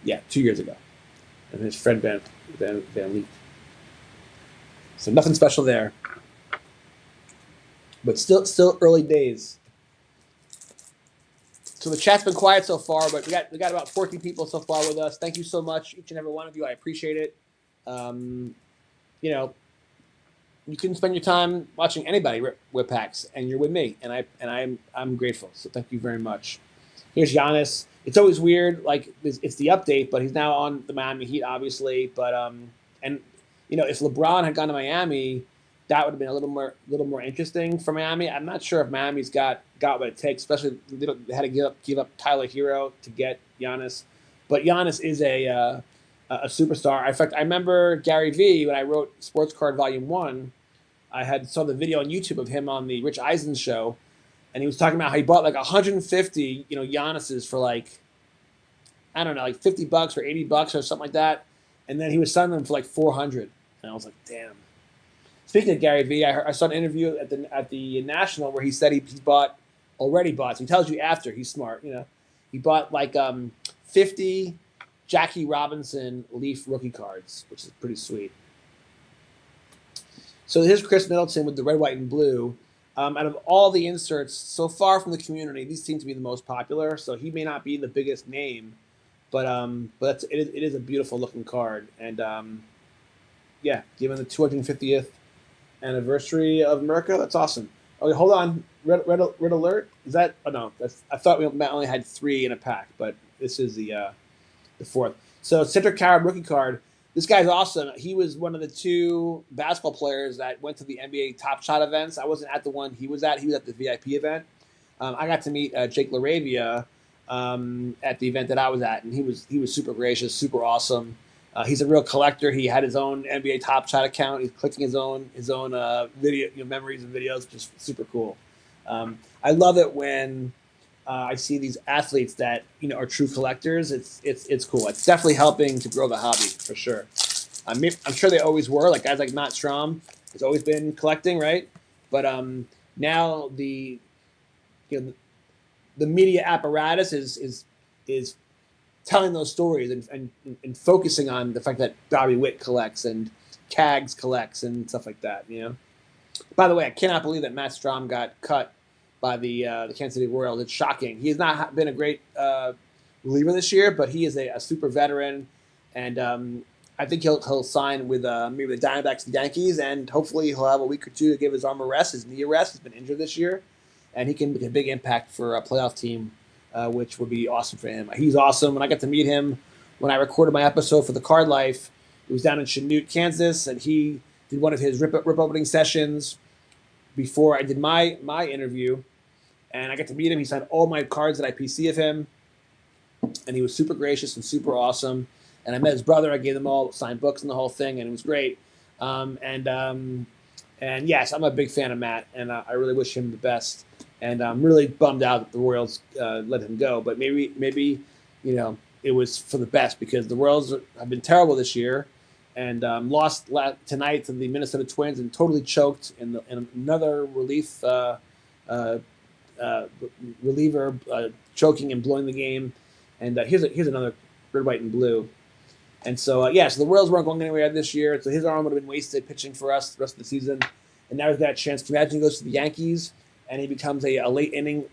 Speaker 2: Yeah, 2 years ago, and his friend Van Leek. So nothing special there, but still early days. So the chat's been quiet so far, but we got about 14 people so far with us. Thank you so much, each and every one of you. I appreciate it. You can spend your time watching anybody rip packs, and you're with me, and I'm grateful. So thank you very much. Here's Giannis. It's always weird, like it's the update, but he's now on the Miami Heat, obviously. But if LeBron had gone to Miami, that would have been a little more interesting for Miami. I'm not sure if Miami's got what it takes, especially they had to give up Tyler Hero to get Giannis. But Giannis is a superstar. In fact, I remember Gary Vee when I wrote Sports Card Volume 1. I saw the video on YouTube of him on the Rich Eisen show, and he was talking about how he bought like 150 Giannis's for like, I don't know, like $50 or $80 or something like that, and then he was selling them for like 400. And I was like, damn. Speaking of Gary Vee, I saw an interview at the National where he said he already bought. So he tells you after. He's smart, He bought like 50 Jackie Robinson Leaf rookie cards, which is pretty sweet. So here's Chris Middleton with the red, white, and blue. Out of all the inserts so far from the community, these seem to be the most popular. So he may not be the biggest name, but it is a beautiful looking card. And given the 250th anniversary of America, that's awesome. Okay, hold on. Red alert. Is that? Oh no, I thought we only had 3 in a pack, but this is the 4th. So Cedric Carab rookie card. This guy's awesome. He was one of the 2 basketball players that went to the NBA Top Shot events. I wasn't at the one he was at. He was at the VIP event. I got to meet Jake LaRavia at the event that I was at, and he was super gracious, super awesome. He's a real collector. He had his own NBA Top Shot account. He's collecting his own video, memories and videos. Just super cool. I love it when I see these athletes that are true collectors. It's cool. It's definitely helping to grow the hobby for sure. I'm sure they always were. Like guys like Matt Strom has always been collecting, right? But now the media apparatus is telling those stories and focusing on the fact that Bobby Witt collects and Cags collects and stuff like that. By the way, I cannot believe that Matt Strom got cut by the Kansas City Royals. It's shocking. He has not been a great reliever this year, but he is a super veteran, and I think he'll sign with maybe the Diamondbacks and Yankees, and hopefully he'll have a week or 2 to give his arm a rest, his knee a rest. He's been injured this year, and he can make a big impact for a playoff team, which would be awesome for him. He's awesome. When I got to meet him when I recorded my episode for the Card Life, it was down in Chanute, Kansas, and he did one of his rip opening sessions before I did my interview, and I got to meet him. He signed all my cards that I PC of him, and he was super gracious and super awesome. And I met his brother. I gave them all signed books and the whole thing, and it was great. And yes, I'm a big fan of Matt, and I really wish him the best. And I'm really bummed out that the Royals let him go. But maybe it was for the best, because the Royals have been terrible this year, and lost tonight to the Minnesota Twins and totally choked in another reliever choking and blowing the game. And here's another red, white, and blue. And so, so the Royals weren't going anywhere this year, so his arm would have been wasted pitching for us the rest of the season. And now he's got a chance. Can you imagine he goes to the Yankees and he becomes a late inning,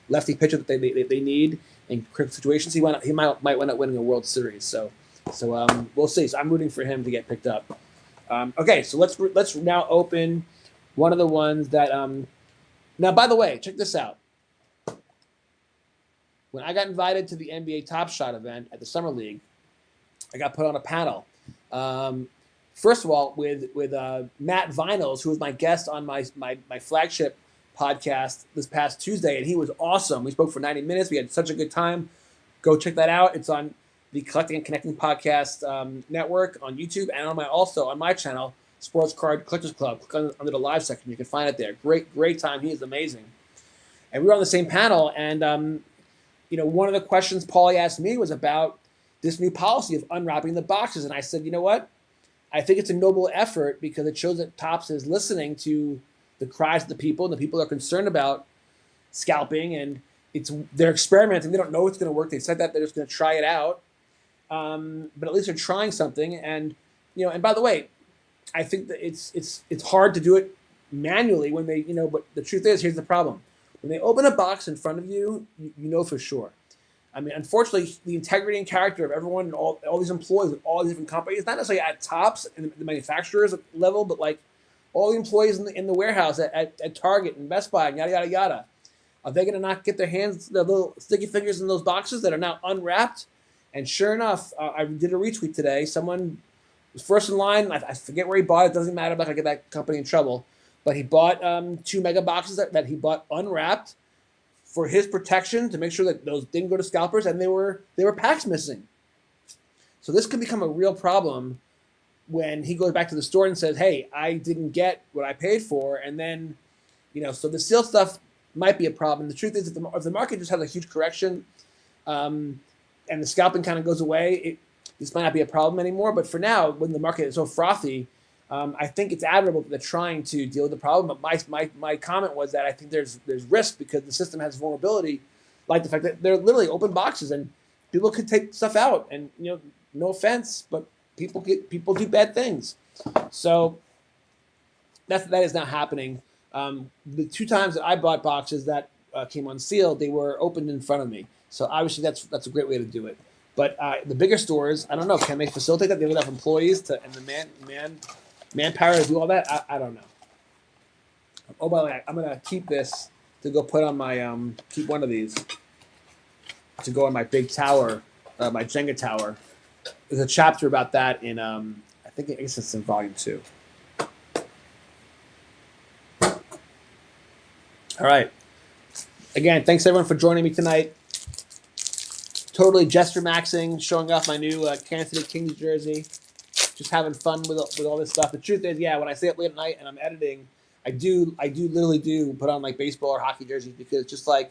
Speaker 2: lefty pitcher that they need in critical situations? He might wind up winning a World Series. So we'll see. So I'm rooting for him to get picked up. Okay, so let's now open one of the ones that. Now, by the way, check this out. When I got invited to the NBA Top Shot event at the Summer League, I got put on a panel. First of all, with Matt Vinyls, who was my guest on my flagship podcast this past Tuesday, and he was awesome. We spoke for 90 minutes. We had such a good time. Go check that out. It's on the Collecting and Connecting Podcast Network on YouTube, and also on my channel, Sports Card Collectors Club. Click under the live section. You can find it there. Great time. He is amazing. And we were on the same panel, and one of the questions Paulie asked me was about this new policy of unwrapping the boxes. And I said, you know what? I think it's a noble effort, because it shows that Topps is listening to the cries of the people, and the people are concerned about scalping, and they're experimenting. They don't know what's going to work. They said that they're just going to try it out. But at least they're trying something. And, and by the way, I think that it's hard to do it manually when they, but the truth is, here's the problem. When they open a box in front of you, you know for sure. I mean, unfortunately, the integrity and character of everyone and all these employees of all these different companies, not necessarily at Topps and the manufacturers level, but like all the employees in the warehouse at Target and Best Buy and yada, yada, yada. Are they going to not get their little sticky fingers in those boxes that are now unwrapped? And sure enough, I did a retweet today. Someone was first in line. I forget where he bought it. It doesn't matter. I'm not going to get that company in trouble. But he bought 2 mega boxes that he bought unwrapped for his protection, to make sure that those didn't go to scalpers, and they were packs missing. So this could become a real problem when he goes back to the store and says, "Hey, I didn't get what I paid for," and then, so the seal stuff might be a problem. The truth is, if the market just has a huge correction, and the scalping kind of goes away, this might not be a problem anymore. But for now, when the market is so frothy, I think it's admirable that they're trying to deal with the problem. But my comment was that I think there's risk, because the system has vulnerability, like the fact that they're literally open boxes and people could take stuff out. And no offense, but people do bad things. So that is not happening. The 2 times that I bought boxes that came unsealed, they were opened in front of me. So obviously that's a great way to do it. But the bigger stores, I don't know, can they facilitate that? They have enough employees and the manpower to do all that? I don't know. Oh, by the way, I'm gonna keep this to go put on my keep one of these to go on my big tower, my Jenga tower. There's a chapter about that in I guess it's in volume 2. All right. Again, thanks everyone for joining me tonight. Totally gesture maxing, showing off my new Kansas City Kings jersey. Just having fun with all this stuff. The truth is, when I stay up late at night and I'm editing, I literally do put on like baseball or hockey jerseys, because just like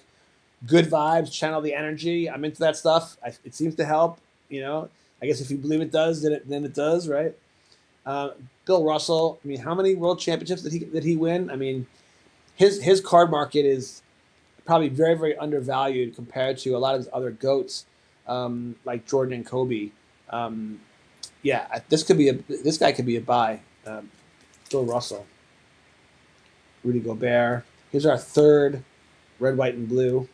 Speaker 2: good vibes, channel the energy. I'm into that stuff. It seems to help. I guess if you believe it does, then it does, right? Bill Russell. I mean, how many world championships did he win? I mean, his card market is probably very, very undervalued compared to a lot of his other goats, like Jordan and Kobe. This guy could be a buy. Bill Russell, Rudy Gobert. Here's our 3rd red, white, and blue.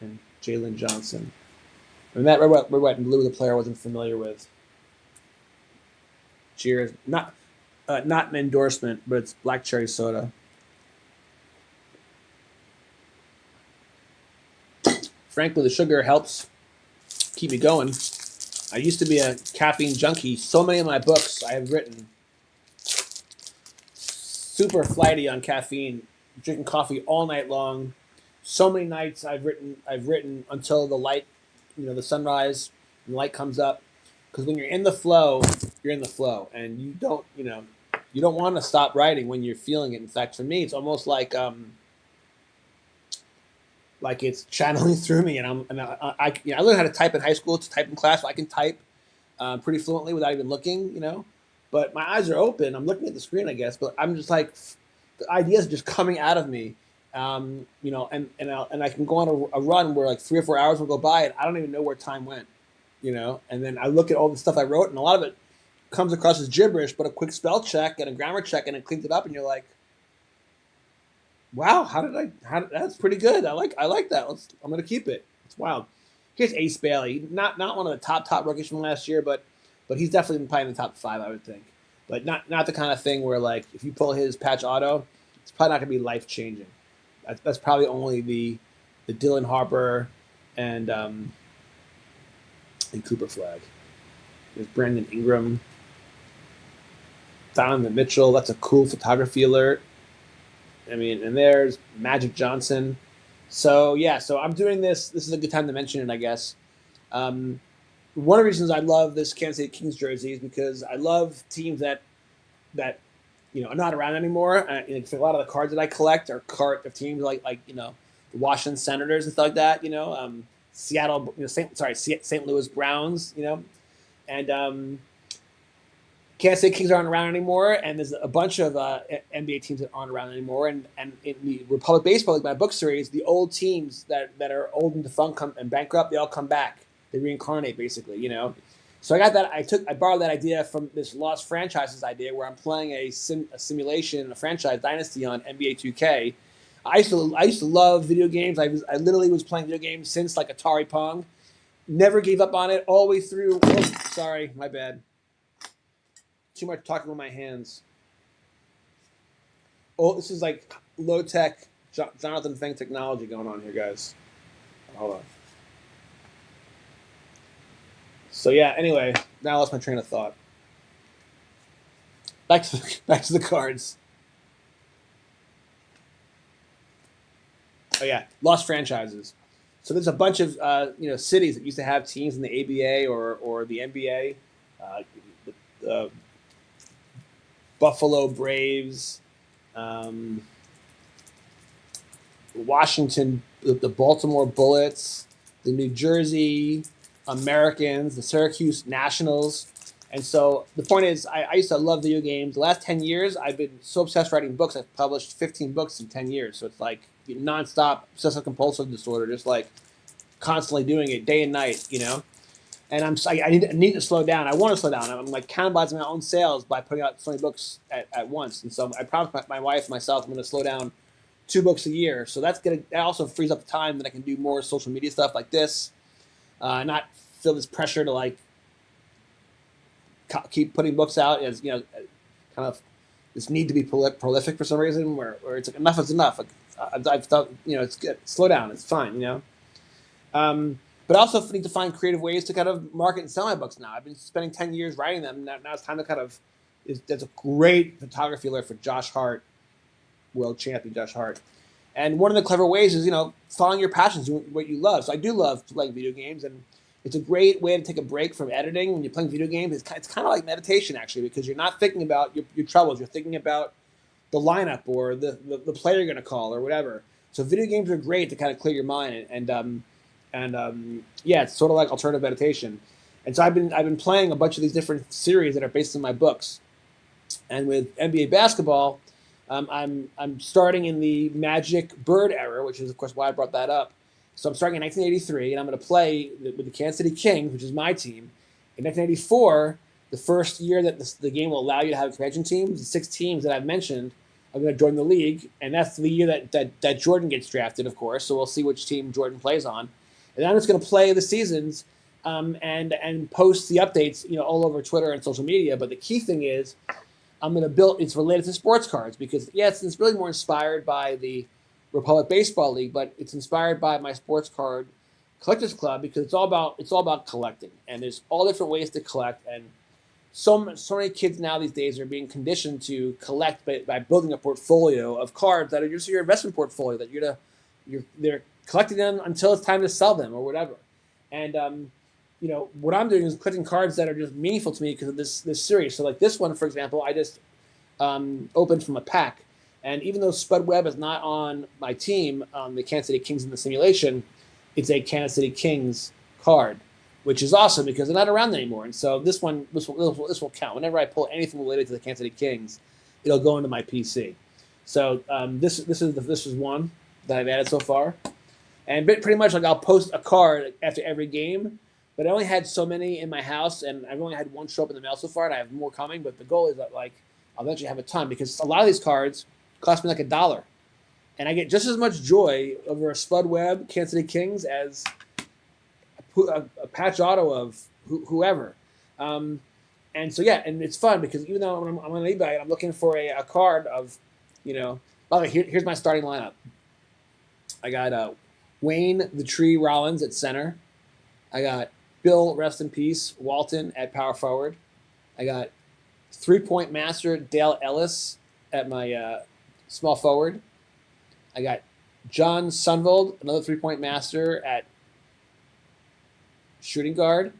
Speaker 2: And Jalen Johnson. I mean, that red, white, and blue, the player I wasn't familiar with. Cheers. Not an endorsement, but it's black cherry soda. Frankly, the sugar helps keep me going. I used to be a caffeine junkie. So many of my books I have written, super flighty on caffeine, drinking coffee all night long, so many nights I've written until the light, the sunrise and the light comes up. Because when you're in the flow, you're in the flow, and you don't want to stop writing when you're feeling it. In fact, for me, it's almost like it's channeling through me, and I learned how to type in high school. To type in class, so I can type pretty fluently without even looking. But my eyes are open. I'm looking at the screen, I guess, but I'm just like the ideas are just coming out of me. And I can go on a run where like 3 or 4 hours will go by, and I don't even know where time went. And then I look at all the stuff I wrote, and a lot of it comes across as gibberish, but a quick spell check and a grammar check, and it cleans it up, and you're like, wow, that's pretty good. I like that. I'm gonna keep it. It's wild. Here's Ace Bailey, not one of the top rookies from last year, but he's definitely probably in the top 5, I would think. But not the kind of thing where like if you pull his patch auto, it's probably not gonna be life changing. That's probably only the Dylan Harper and Cooper flag. There's Brandon Ingram, Donovan Mitchell. That's a cool photography alert. I mean, and there's Magic Johnson. So yeah, so I'm doing this. This is a good time to mention it, I guess. Um, One of the reasons I love this Kansas City Kings jersey is because I love teams that are not around anymore. A lot of the cards that I collect are card of teams like the Washington Senators and stuff like that. Seattle, St. Louis Browns. And Kansas City Kings aren't around anymore, and there's a bunch of NBA teams that aren't around anymore. And in the Republic Baseball League, my book series, the old teams that are old and defunct and bankrupt, they all come back. They reincarnate, basically. So I got that. I borrowed that idea from this Lost Franchises idea, where I'm playing a simulation, a franchise dynasty on NBA 2K. I used to love video games. I literally was playing video games since like Atari Pong. Never gave up on it all the way through. Oh, sorry, my bad. Too much talking with my hands. Oh, this is like low tech Jonathan Fink technology going on here, guys. Hold on. So yeah. Anyway, now I lost my train of thought. Back to the cards. Oh yeah, Lost Franchises. So there's a bunch of cities that used to have teams in the ABA or the NBA. The Buffalo Braves, Washington, the Baltimore Bullets, the New Jersey Americans, the Syracuse Nationals. And so the point is, I used to love video games. The last 10 years, I've been so obsessed writing books. I've published 15 books in 10 years. So it's like nonstop obsessive compulsive disorder, just like constantly doing it day and night. And I need to slow down. I want to slow down. I'm like cannibalizing my own sales by putting out so many books at once. And so I promised my wife and myself I'm going to slow down 2 books a year. So that also frees up the time that I can do more social media stuff like this, not feel this pressure to like keep putting books out as kind of this need to be prolific for some reason where it's like enough is enough. Like I've thought it's good. Slow down. It's fine. But I also need to find creative ways to kind of market and sell my books now. I've been spending 10 years writing them. Now it's time to kind of there's a great photography alert for Josh Hart, world champion Josh Hart. And one of the clever ways is following your passions, doing what you love. So I do love playing video games, and it's a great way to take a break from editing when you're playing video games. It's kind of like meditation, actually, because you're not thinking about your troubles. You're thinking about the lineup or the player you're going to call or whatever. So video games are great to kind of clear your mind. Yeah, it's sort of like alternative meditation. And so I've been playing a bunch of these different series that are based on my books. And with NBA basketball, I'm starting in the Magic Bird era, which is of course why I brought that up. So I'm starting in 1983, and I'm going to play with the Kansas City Kings, which is my team. In 1984, the first year that the game will allow you to have expansion teams, the 6 teams that I've mentioned are going to join the league, and that's the year that Jordan gets drafted, of course. So we'll see which team Jordan plays on, and I'm just going to play the seasons and post the updates, all over Twitter and social media. But the key thing is, I'm going to build. It's related to sports cards because it's really more inspired by the Republic Baseball League, but it's inspired by my sports card collectors club because it's all about collecting, and there's all different ways to collect. And so many kids now these days are being conditioned to collect by building a portfolio of cards that are just your investment portfolio that you're they're collecting them until it's time to sell them or whatever. And what I'm doing is collecting cards that are just meaningful to me because of this series. So like this one, for example, I just opened from a pack, and even though Spud Webb is not on my team, the Kansas City Kings in the simulation, it's a Kansas City Kings card, which is awesome because they're not around anymore. And so this will count. Whenever I pull anything related to the Kansas City Kings, it'll go into my PC. So this is one that I've added so far, and pretty much like I'll post a card after every game. But I only had so many in my house, and I've only had one show up in the mail so far, and I have more coming. But the goal is that like I'll eventually have a ton because a lot of these cards cost me like $1, and I get just as much joy over a Spud Webb Kansas City Kings as a patch auto of whoever. And so yeah, and it's fun because even though I'm on eBay and I'm looking for a card of, by the way, here's my starting lineup. I got Wayne the Tree Rollins at center. I got Bill, rest in peace, Walton at power forward. I got 3-point master Dale Ellis at my small forward. I got John Sunvold, another 3-point master at shooting guard.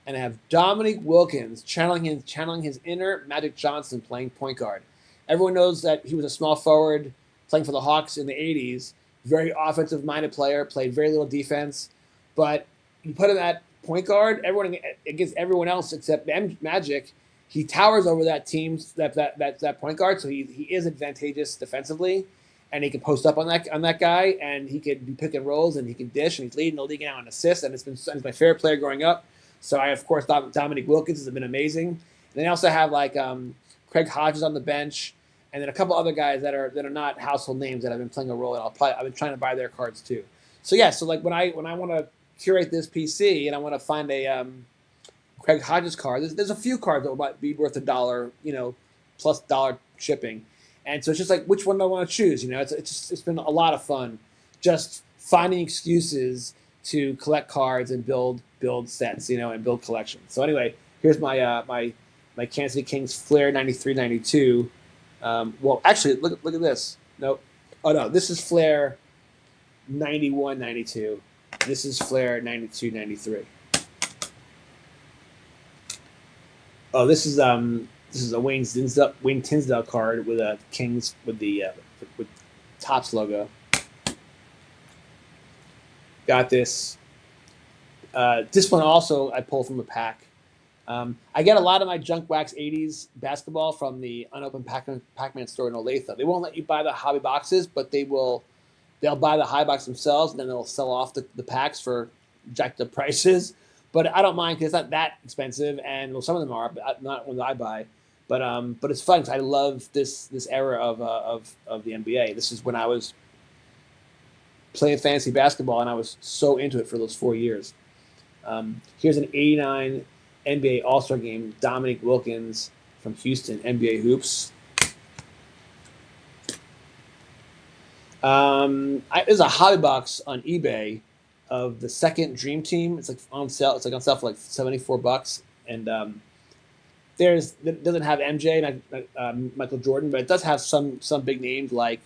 Speaker 2: And I have Dominique Wilkins channeling his inner Magic Johnson playing point guard. Everyone knows that he was a small forward playing for the Hawks in the 80s. Very offensive-minded player, played very little defense. But you put him at point guard, against everyone else except Magic, he towers over that team, that point guard, so he is advantageous defensively, and he can post up on that guy, and he can do pick and rolls, and he can dish, and he's leading the league now in assists, and he's my favorite player growing up. So I, of course, Dominique Wilkins has been amazing. And then I also have like Craig Hodges on the bench, and then a couple other guys that are not household names that I've been playing a role in. I've been trying to buy their cards too. So yeah, so like when I want to curate this PC and I want to find a Craig Hodges card, there's a few cards that might be worth $1, plus $1 shipping, and so it's just like which one do I want to choose? It's been a lot of fun, just finding excuses to collect cards and build sets, and build collections. So anyway, here's my my Kansas City Kings Flair 93-92. Well, actually, look at this. Nope. Oh no, this is Flair 91-92. This is Flair 92-93. Oh, this is a Wayne Tinsdale card with a Kings with the with Topps logo. Got this. This one also I pulled from a pack. I get a lot of my junk wax 80s basketball from the unopened Pac-Man store in Olathe. They won't let you buy the hobby boxes, but they'll buy the high box themselves, and then they'll sell off the packs for jacked up prices. But I don't mind because it's not that expensive, and some of them are, but not ones I buy. But it's fun because I love this era of the NBA. This is when I was playing fantasy basketball, and I was so into it for those 4 years. Here's an 89 NBA All-Star Game, Dominique Wilkins from Houston, NBA Hoops. There's a hobby box on eBay of the second Dream Team. It's like on sale. It's like on sale for like $74, and it doesn't have MJ, Michael Jordan, but it does have some big names like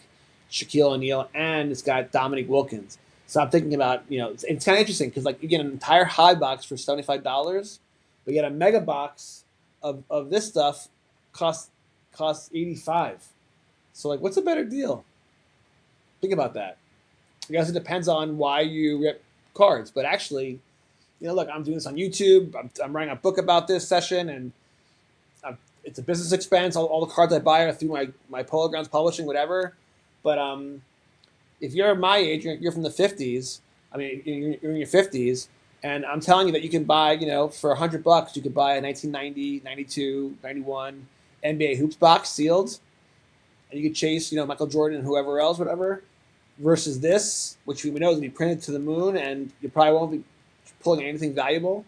Speaker 2: Shaquille O'Neal, and it's got Dominique Wilkins. So I'm thinking about, it's kind of interesting because like you get an entire hobby box for $75, but you get a mega box of this stuff costs $85. So like, what's a better deal? Think about that. I guess it depends on why you rip cards, but actually, look, I'm doing this on YouTube. I'm writing a book about this session, and it's a business expense. All the cards I buy are through my Polo Grounds Publishing, whatever. But if you're my age, you're from the 50s. I mean, you're in your 50s, and I'm telling you that you can buy, for $100, you could buy a 1990, 92, 91 NBA Hoops box sealed, and you could chase, Michael Jordan and whoever else, whatever. Versus this, which we know is going to be printed to the moon, and you probably won't be pulling anything valuable.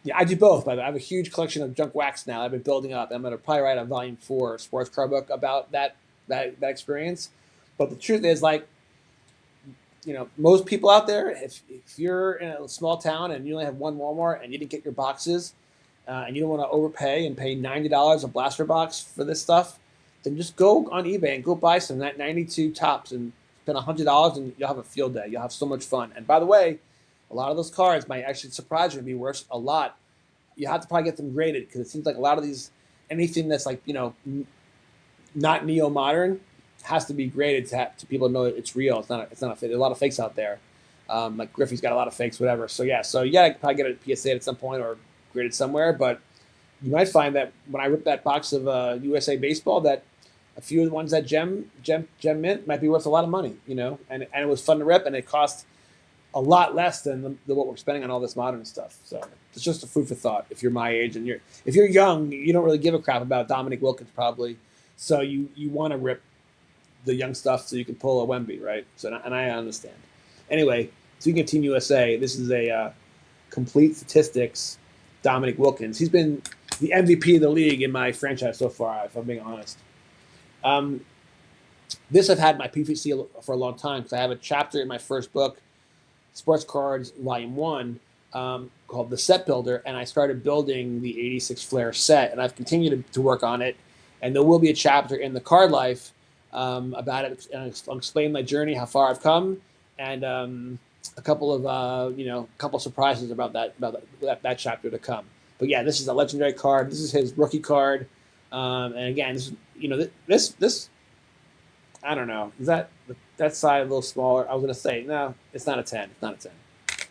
Speaker 2: Yeah, I do both, by the way. I have a huge collection of junk wax now I've been building up. I'm going to probably write a volume 4 sports card book about that experience. But the truth is, like, most people out there, if you're in a small town and you only have one Walmart and you didn't get your boxes, and you don't want to overpay and pay $90 a blaster box for this stuff, then just go on eBay and go buy some 92 Tops and spend $100 and you'll have a field day. You'll have so much fun. And by the way, a lot of those cards might actually surprise you and be worth a lot. You have to probably get them graded because it seems like a lot of these, anything that's like, not neo-modern has to be graded to people know it's real. It's not a fake. There's a lot of fakes out there. Like Griffey's got a lot of fakes, whatever. So yeah, so you gotta probably get a PSA at some point or graded somewhere. But you might find that when I rip that box of USA Baseball, that a few of the ones that Gem Mint might be worth a lot of money, and it was fun to rip, and it cost a lot less than what we're spending on all this modern stuff. So it's just a food for thought. If you're my age and if you're young, you don't really give a crap about Dominic Wilkins probably. So you want to rip the young stuff so you can pull a Wemby, right? So and I understand. Anyway, speaking of Team USA, this is a complete statistics. Dominic Wilkins. He's been the MVP of the league in my franchise so far, if I'm being honest. This I've had my PVC for a long time because I have a chapter in my first book, Sports Cards Volume 1, called The Set Builder, and I started building the 86 Flair set, and I've continued to work on it, and there will be a chapter in the Card Life about it, and I'll explain my journey, how far I've come, and a couple of surprises about that chapter to come. But yeah, this is a legendary card. This is his rookie card, and again, this I don't know. Is that side a little smaller? I was gonna say no. It's not a 10. It's not a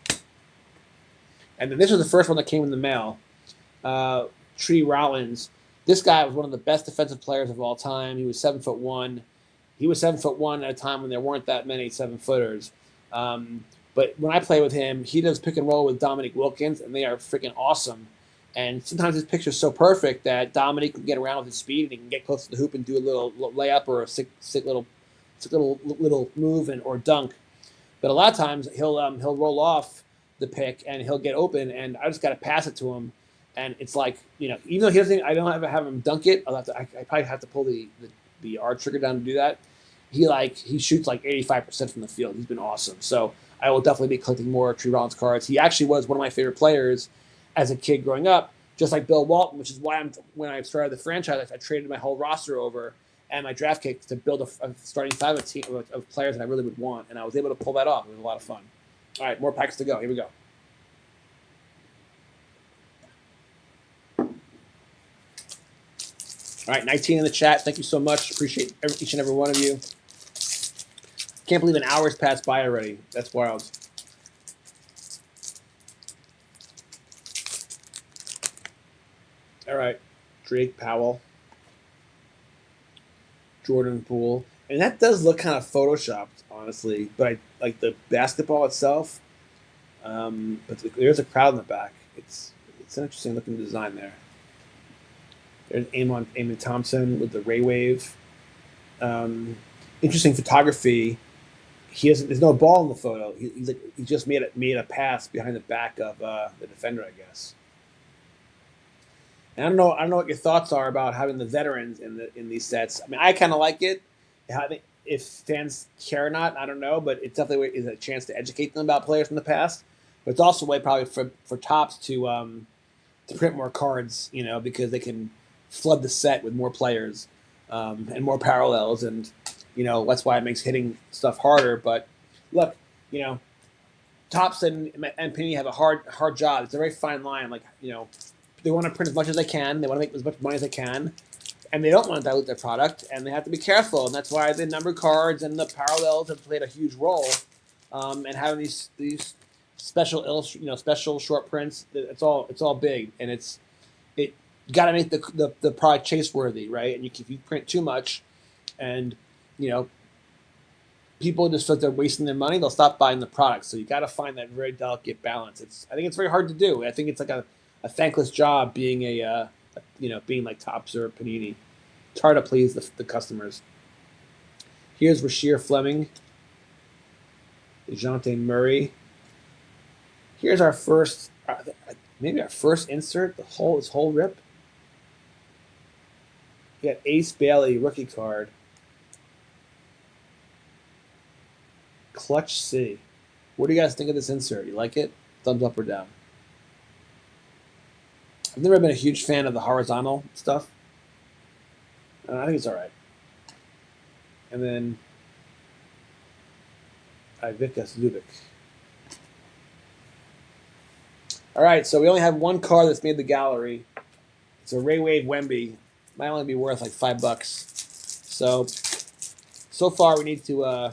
Speaker 2: 10. And then this was the first one that came in the mail. Tree Rollins. This guy was one of the best defensive players of all time. He was 7'1". He was 7'1" at a time when there weren't that many 7-footers. But when I play with him, he does pick and roll with Dominic Wilkins, and they are freaking awesome. And sometimes his picture's so perfect that Dominic can get around with his speed and he can get close to the hoop and do a little layup or a sick little move or dunk. But a lot of times he'll roll off the pick and he'll get open, and I just got to pass it to him. And it's like, even though he doesn't, I don't have him dunk it. I probably have to pull the R trigger down to do that. He shoots like 85% from the field. He's been awesome. So I will definitely be collecting more Tree Rollins cards. He actually was one of my favorite players as a kid growing up, just like Bill Walton, which is why when I started the franchise, I traded my whole roster over and my draft kit to build a starting five of players that I really would want, and I was able to pull that off. It was a lot of fun. All right, more packs to go. Here we go. All right, 19 in the chat. Thank you so much. Appreciate each and every one of you. Can't believe an hour's passed by already. That's wild. All right, Drake Powell, Jordan Poole, and that does look kind of photoshopped, honestly. But I like the basketball itself. But there's a crowd in the back. It's an interesting looking design there. There's Eamon Thompson with the Ray Wave. Interesting photography. There's no ball in the photo. He just made a pass behind the back of the defender, I guess. And I don't know what your thoughts are about having the veterans in these sets. I mean, I kind of like it. I think if fans care or not, I don't know, but it definitely is a chance to educate them about players from the past. But it's also a way probably for Topps to print more cards, because they can flood the set with more players and more parallels, and that's why it makes hitting stuff harder. But look, Topps and Panini have a hard job. It's a very fine line. Like they want to print as much as they can. They want to make as much money as they can, and they don't want to dilute their product. And they have to be careful. And that's why the numbered cards and the parallels have played a huge role. And having these special short prints, it's all big, and you got to make the product chase worthy, right? And if you print too much, and people just feel like they're wasting their money, they'll stop buying the product. So you got to find that very delicate balance. I think it's very hard to do. I think it's like a thankless job being being like Topps or Panini. It's hard to please the customers. Here's Rasheer Fleming, DeJounte Murray. Here's our first, maybe our first insert. This whole rip. We got Ace Bailey rookie card. Clutch C. What do you guys think of this insert? You like it? Thumbs up or down? I've never been a huge fan of the horizontal stuff. I think it's all right. And then Ivica Zubik. All right, so we only have one card that's made the gallery. It's a Ray Wade Wemby. Might only be worth like $5. So far we need to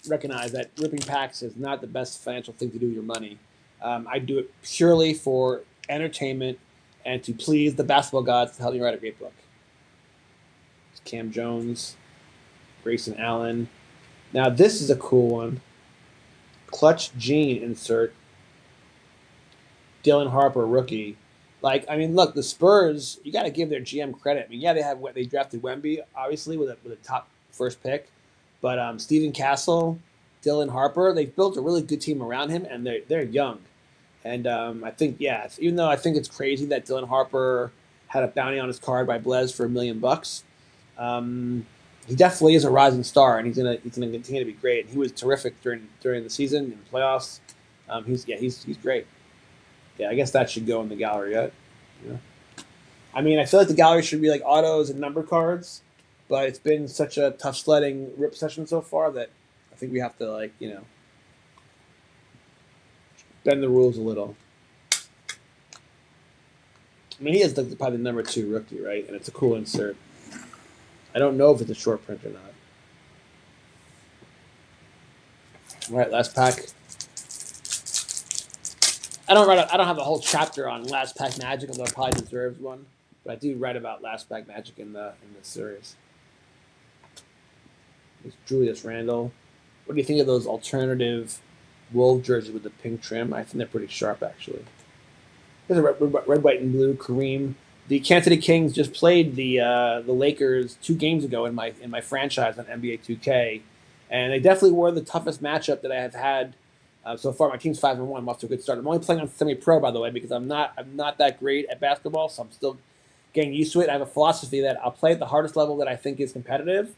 Speaker 2: recognize that ripping packs is not the best financial thing to do with your money. I do it purely for entertainment and to please the basketball gods to help me write a great book. It's Cam Jones, Grayson Allen. Now this is a cool one. Clutch Gene insert. Dylan Harper, rookie. Like, I mean, look, the Spurs, you got to give their GM credit. I mean, yeah, they drafted Wemby, obviously, with a top first pick. But Stephen Castle, Dylan Harper, they've built a really good team around him, and they're young. And I think, yeah, even though I think it's crazy that Dylan Harper had a bounty on his card by Blez for $1 million, he definitely is a rising star, and he's gonna continue to be great. And he was terrific during the season and the playoffs. He's great. Yeah, I guess that should go in the gallery. Yeah. I mean, I feel like the gallery should be like autos and number cards, but it's been such a tough sledding rip session so far that I think we have to bend the rules a little. I mean, he is probably the number 2 rookie, right? And it's a cool insert. I don't know if it's a short print or not. All right, last pack. I don't have a whole chapter on Last Pack Magic, although it probably deserves one. But I do write about Last Pack Magic in the series. It's Julius Randle. What do you think of those alternative Wolf jerseys with the pink trim? I think they're pretty sharp, actually. There's a red, white, and blue Kareem. The Kansas City Kings just played the Lakers 2 games ago in my franchise on NBA 2K, and they definitely were the toughest matchup that I have had. So far, my team's 5-1. I'm off to a good start. I'm only playing on semi-pro, by the way, because I'm not that great at basketball, so I'm still getting used to it. I have a philosophy that I'll play at the hardest level that I think is competitive.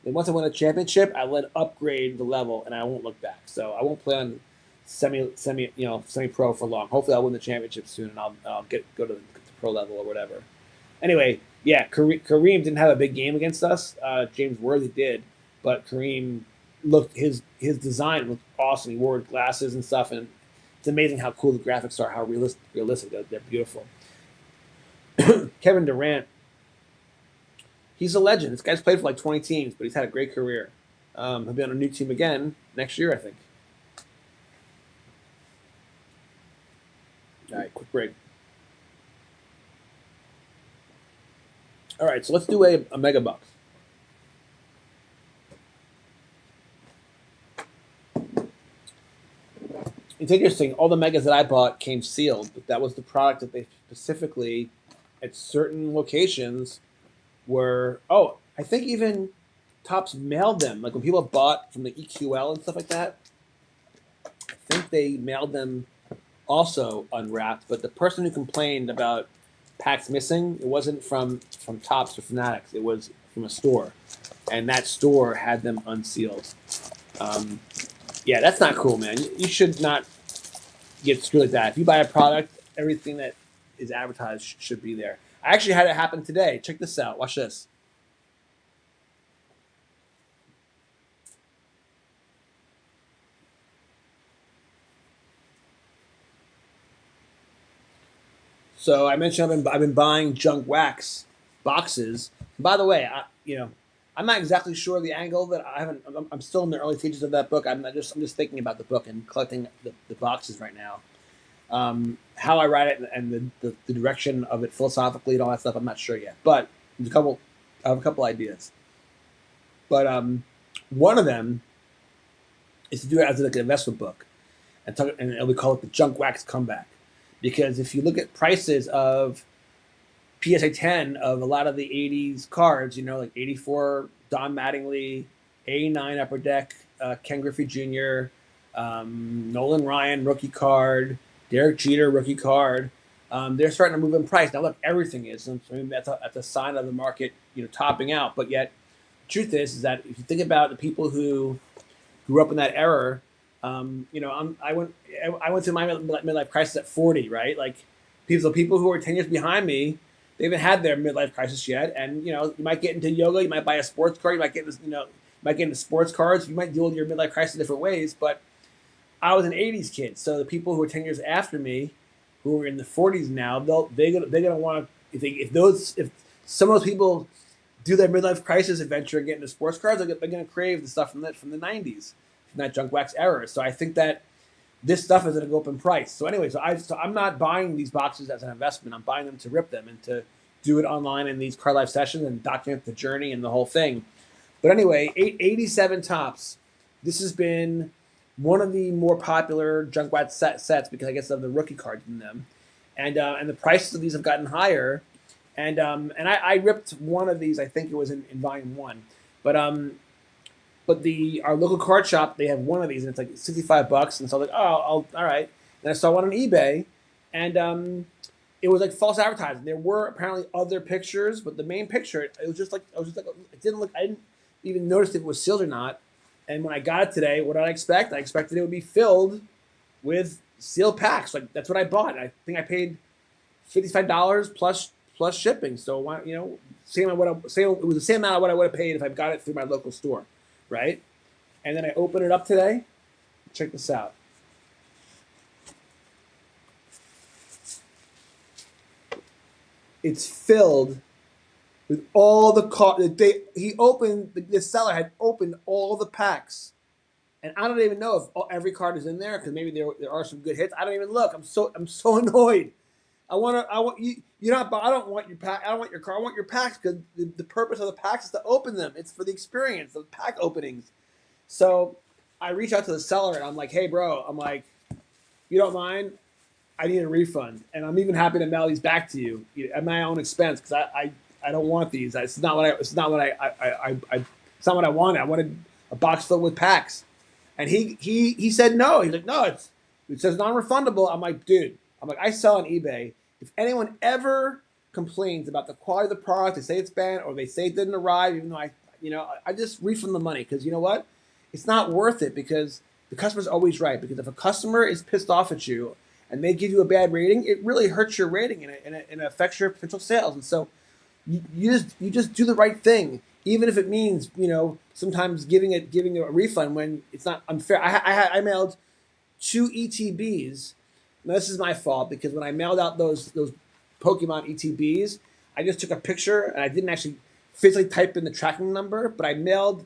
Speaker 2: Then once I win a championship, I let upgrade the level, and I won't look back. So I won't play on semi-pro for long. Hopefully, I'll win the championship soon, and I'll go to the pro level or whatever. Anyway, yeah, Kareem didn't have a big game against us. James Worthy did, but Kareem looked his design looked awesome. He wore glasses and stuff, and it's amazing how cool the graphics are, how realistic they're beautiful. Kevin Durant, he's a legend. This guy's played for like 20 teams, but he's had a great career. He'll be on a new team again next year, I think. All right, quick break. All right, so let's do a mega box. It's interesting. All the megas that I bought came sealed, but that was the product that they specifically, at certain locations, were. Oh, I think even Topps mailed them. Like when people bought from the EQL and stuff like that, I think they mailed them also unwrapped. But the person who complained about packs missing, it wasn't from Topps or Fanatics. It was from a store, and that store had them unsealed. Yeah, that's not cool, man. You should not get screwed like that. If you buy a product, everything that is advertised should be there. I actually had it happen today. Check this out. Watch this. So I mentioned I've been buying junk wax boxes. By the way, I'm not exactly sure of the angle that I haven't. I'm still in the early stages of that book. I'm just thinking about the book and collecting the boxes right now. How I write it and the direction of it philosophically and all that stuff, I'm not sure yet. But I have a couple ideas. But one of them is to do it as like an investment book, and we call it the junk wax comeback. Because if you look at prices of PSA 10 of a lot of the 80s cards, like 84 Don Mattingly, 89 Upper Deck, Ken Griffey Jr., Nolan Ryan rookie card, Derek Jeter rookie card, they're starting to move in price. Now look, everything is. I mean, that's a sign of the market, topping out. But yet, the truth is that if you think about the people who grew up in that era, I went through my midlife crisis at 40, right? Like people who are 10 years behind me, they haven't had their midlife crisis yet, and you might get into yoga, you might buy a sports car, you might might get into sports cars. You might deal with your midlife crisis in different ways, but I was an '80s kid, so the people who are 10 years after me, who are in the '40s now, they're gonna want to if some of those people do their midlife crisis adventure and get into sports cars, they're gonna crave the stuff from the '90s, from that junk wax era. So I think that this stuff is going to go up in price. So anyway, I'm not buying these boxes as an investment. I'm buying them to rip them and to do it online in these car life sessions and document the journey and the whole thing. But anyway, 87 tops. This has been one of the more popular junk wax sets because I guess of the rookie cards in them, and the prices of these have gotten higher. And I ripped one of these. I think it was in volume one, but our local card shop, they have one of these and it's like $65, and so I was like, oh, all right. Then I saw one on eBay, and it was like false advertising. There were apparently other pictures, but the main picture, it was just like it didn't look. I didn't even notice if it was sealed or not. And when I got it today, what did I expect? I expected it would be filled with sealed packs. Like that's what I bought. I think I paid $55 plus shipping. So why, same it was the same amount of what I would have paid if I got it through my local store, right? And then I open it up today. Check this out. It's filled with all the cards. The seller had opened all the packs, and I don't even know if every card is in there because maybe there are some good hits. I don't even look. I'm so annoyed. I want you. I don't want your pack. I don't want your car. I want your packs because the purpose of the packs is to open them. It's for the experience, the pack openings. So I reach out to the seller and I'm like, hey, bro. I'm like, you don't mind? I need a refund, and I'm even happy to mail these back to you at my own expense because I don't want these. It's not what it's not what I wanted. I wanted a box filled with packs, and he said no. He's like, no, it says non-refundable. I'm like, dude. I'm like, I sell on eBay. If anyone ever complains about the quality of the product, they say it's bad or they say it didn't arrive, even though I just refund the money because you know what? It's not worth it because the customer's always right. Because if a customer is pissed off at you and they give you a bad rating, it really hurts your rating and it affects your potential sales. And so you just do the right thing, even if it means sometimes giving a refund when it's not unfair. I mailed 2 ETBs. Now, this is my fault because when I mailed out those Pokemon ETBs, I just took a picture and I didn't actually physically type in the tracking number. But when I mailed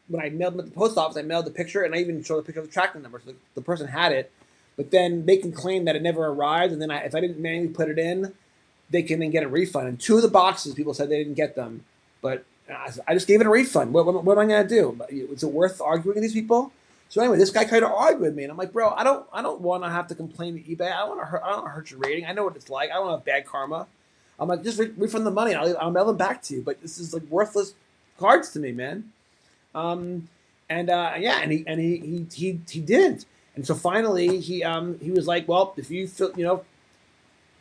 Speaker 2: them at the post office, I mailed the picture and I even showed a picture of the tracking number, so the person had it. But then they can claim that it never arrived, and then if I didn't manually put it in, they can then get a refund. And 2 of the boxes, people said they didn't get them, but I just gave it a refund. What am I going to do? Is it worth arguing with these people? So anyway, this guy tried to argue with me, and I'm like, bro, I don't want to have to complain to eBay. I don't want to hurt your rating. I know what it's like. I don't have bad karma. I'm like, just refund the money. And I'll mail them back to you. But this is like worthless cards to me, man. And he didn't. And so finally, he was like, well, if you feel,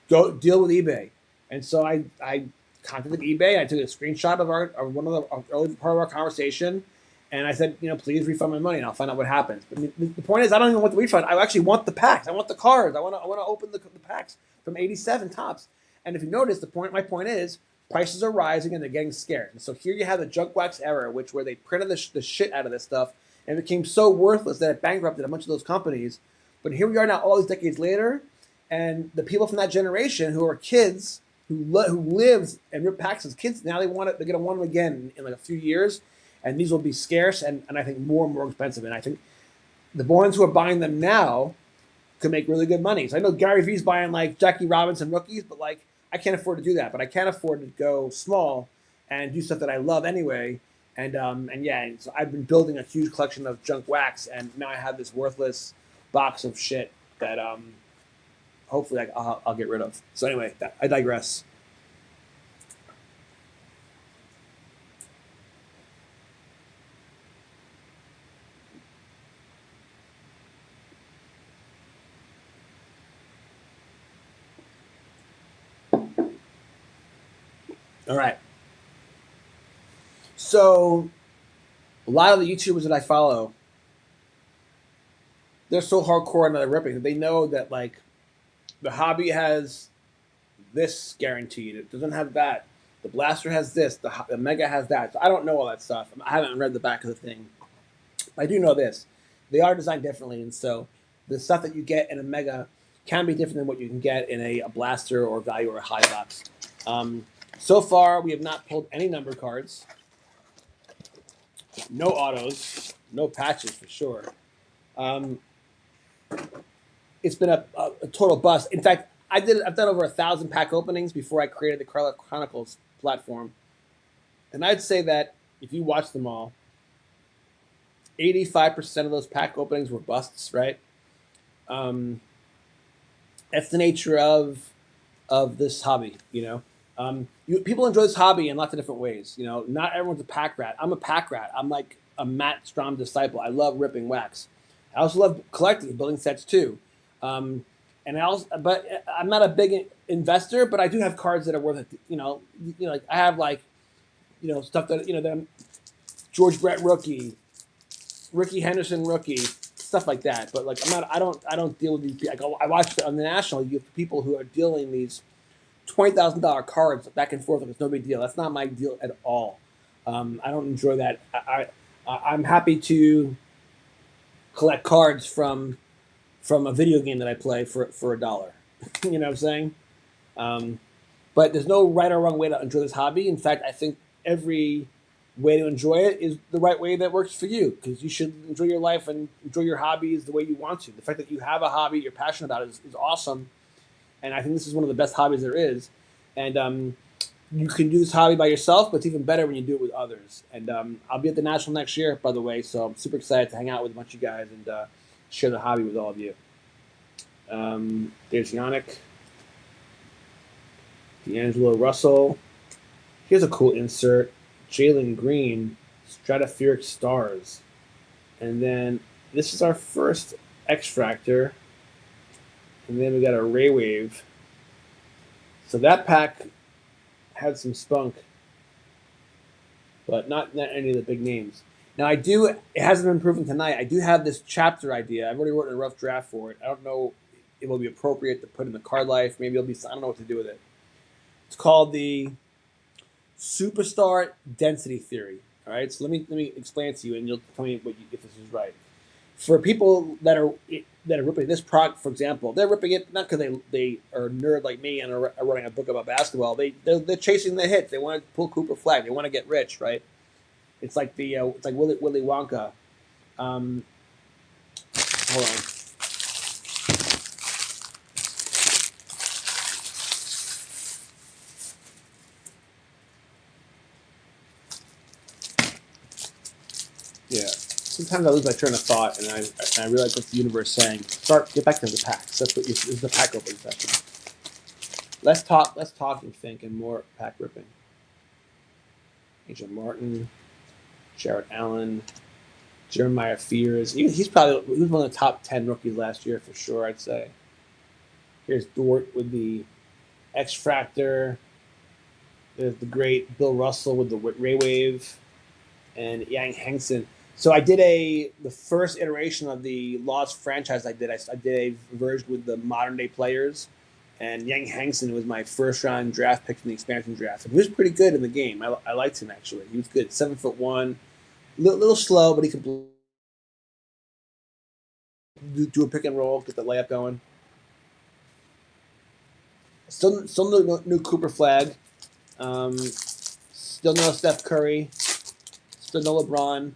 Speaker 2: go deal with eBay. And so I contacted eBay. I took a screenshot of one of the early part of our conversation. And I said, please refund my money, and I'll find out what happens. But the point is, I don't even want the refund. I actually want the packs. I want the cards. I want to open the packs from 87 tops. And if you notice, my point is, prices are rising and they're getting scared. And so here you have the junk wax era, where they printed the shit out of this stuff and it became so worthless that it bankrupted a bunch of those companies. But here we are now, all these decades later, and the people from that generation who are kids who lived and ripped packs as kids, now they're going to want them again in like a few years. And these will be scarce and I think more and more expensive. And I think the ones who are buying them now could make really good money. So I know Gary Vee's buying like Jackie Robinson rookies, but like I can't afford to do that. But I can afford to go small and do stuff that I love anyway. And so I've been building a huge collection of junk wax, and now I have this worthless box of shit that hopefully I'll get rid of. So anyway, I digress. All right. So a lot of the YouTubers that I follow, they're so hardcore on the ripping that they know that like the hobby has this guaranteed. It doesn't have that. The blaster has this. The mega has that. So I don't know all that stuff. I haven't read the back of the thing. I do know this. They are designed differently, and so the stuff that you get in a mega can be different than what you can get in a blaster or value or a high box. So far, we have not pulled any number cards, no autos, no patches for sure. Um, it's been a total bust. In fact, I've done over 1,000 pack openings before I created the Chronicles platform, and I'd say that if you watch them all, 85% of those pack openings were busts, right? That's the nature of this hobby, you know. People enjoy this hobby in lots of different ways. You know, not everyone's a pack rat. I'm a pack rat. I'm like a Matt Strom disciple. I love ripping wax. I also love collecting, building sets too. But I'm not a big investor. But I do have cards that are worth it. Like I have stuff that that George Brett rookie, Ricky Henderson rookie, stuff like that. But like I don't deal with these. Like I watch on the national. You have people who are dealing these $20,000 cards back and forth. Like it's no big deal. That's not my deal at all. I don't enjoy that. I'm happy to collect cards from a video game that I play for $1. You know what I'm saying? But there's no right or wrong way to enjoy this hobby. In fact, I think every way to enjoy it is the right way that works for you, because you should enjoy your life and enjoy your hobbies the way you want to. The fact that you have a hobby you're passionate about is awesome. And I think this is one of the best hobbies there is. And you can do this hobby by yourself, but it's even better when you do it with others. And I'll be at the National next year, by the way, so I'm super excited to hang out with a bunch of you guys and share the hobby with all of you. There's Yannick. D'Angelo Russell. Here's a cool insert. Jalen Green, Stratospheric Stars. And then this is our first X-Fractor. And then we got a Ray Wave. So that pack had some spunk, but not any of the big names. Now it hasn't been proven tonight. I do have this chapter idea. I've already written a rough draft for it. I don't know if it will be appropriate to put in the card life. Maybe it'll be, I don't know what to do with it. It's called the Superstar Density Theory. All right, so let me explain it to you, and you'll tell me if this is right. For people that are ripping this product, for example, they're ripping it not because they are a nerd like me and are writing a book about basketball. They're chasing the hits. They want to pull Cooper Flag. They want to get rich, right? It's like it's like Willy Wonka. Hold on. Yeah. Sometimes I lose my train of thought, and I realize what the universe is saying. Get back to the packs. That's what this is the pack opening session. Less talking, Fink, and more pack ripping. Agent Martin, Jared Allen, Jeremiah Fears. He was one of the top 10 rookies last year for sure, I'd say. Here's Dort with the X-Fractor. There's the great Bill Russell with the Ray Wave, and Yang Hengson. So I did the first iteration of the Lost franchise. I did a version with the modern day players, and Yang Hengson was my first round draft pick from the expansion draft. And he was pretty good in the game. I liked him actually. He was good. 7'1", little slow, but he could do a pick and roll, get the layup going. Still no new Cooper Flag. Still no Steph Curry. Still no LeBron.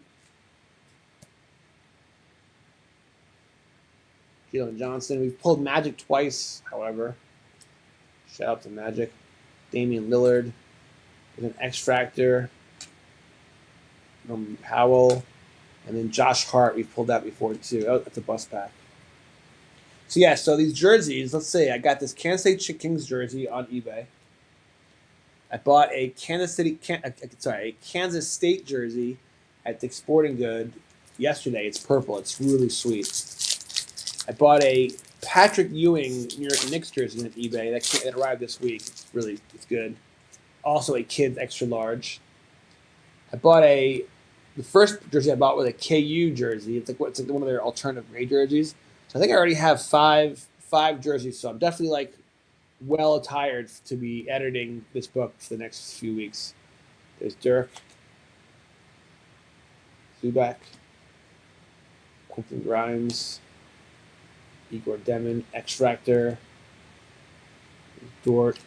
Speaker 2: Jalen Johnson. We've pulled Magic twice, however. Shout out to Magic. Damian Lillard. There's an X-Fractor. Powell. And then Josh Hart. We've pulled that before, too. Oh, that's a bust pack. So, yeah, so these jerseys, let's say I got this Kansas City Kings jersey on eBay. I bought a Kansas State jersey at Dick's Sporting Good yesterday. It's purple. It's really sweet. I bought a Patrick Ewing New York Knicks jersey on eBay. That arrived this week. It's good. Also a kid's extra large. I bought the first jersey I bought was a KU jersey. It's like one of their alternative gray jerseys. So I think I already have five jerseys. So I'm definitely like well attired to be editing this book for the next few weeks. There's Dirk, Zubak, Quentin Grimes, Igor Demon, Extractor, Dort,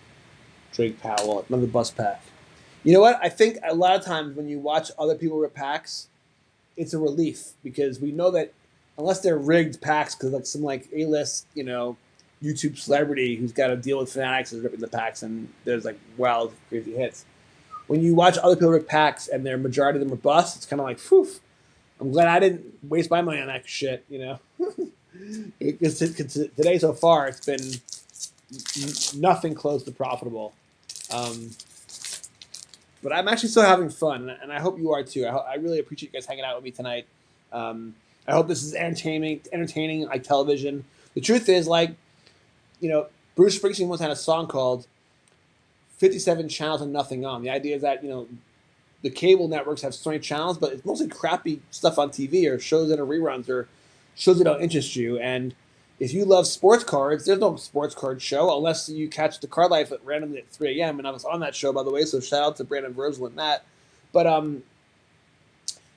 Speaker 2: Drake Powell, another bus pack. You know what? I think a lot of times when you watch other people rip packs, it's a relief because we know that unless they're rigged packs, because like some like A-list, YouTube celebrity who's got to deal with fanatics is ripping the packs, and there's like wild, crazy hits. When you watch other people rip packs and their majority of them are busts, it's kind of like, phew. I'm glad I didn't waste my money on that shit. Because today so far it's been nothing close to profitable. But I'm actually still having fun, and I hope you are too. I really appreciate you guys hanging out with me tonight. I hope this is entertaining like television. The truth is, Bruce Springsteen once had a song called 57 Channels and Nothing On. The idea is that, the cable networks have so many channels, but it's mostly crappy stuff on TV or shows that are reruns or shows that don't interest you. And if you love sports cards, there's no sports card show unless you catch the Card Life randomly at 3 a.m. And I was on that show, by the way, so shout out to Brandon Versel and that. But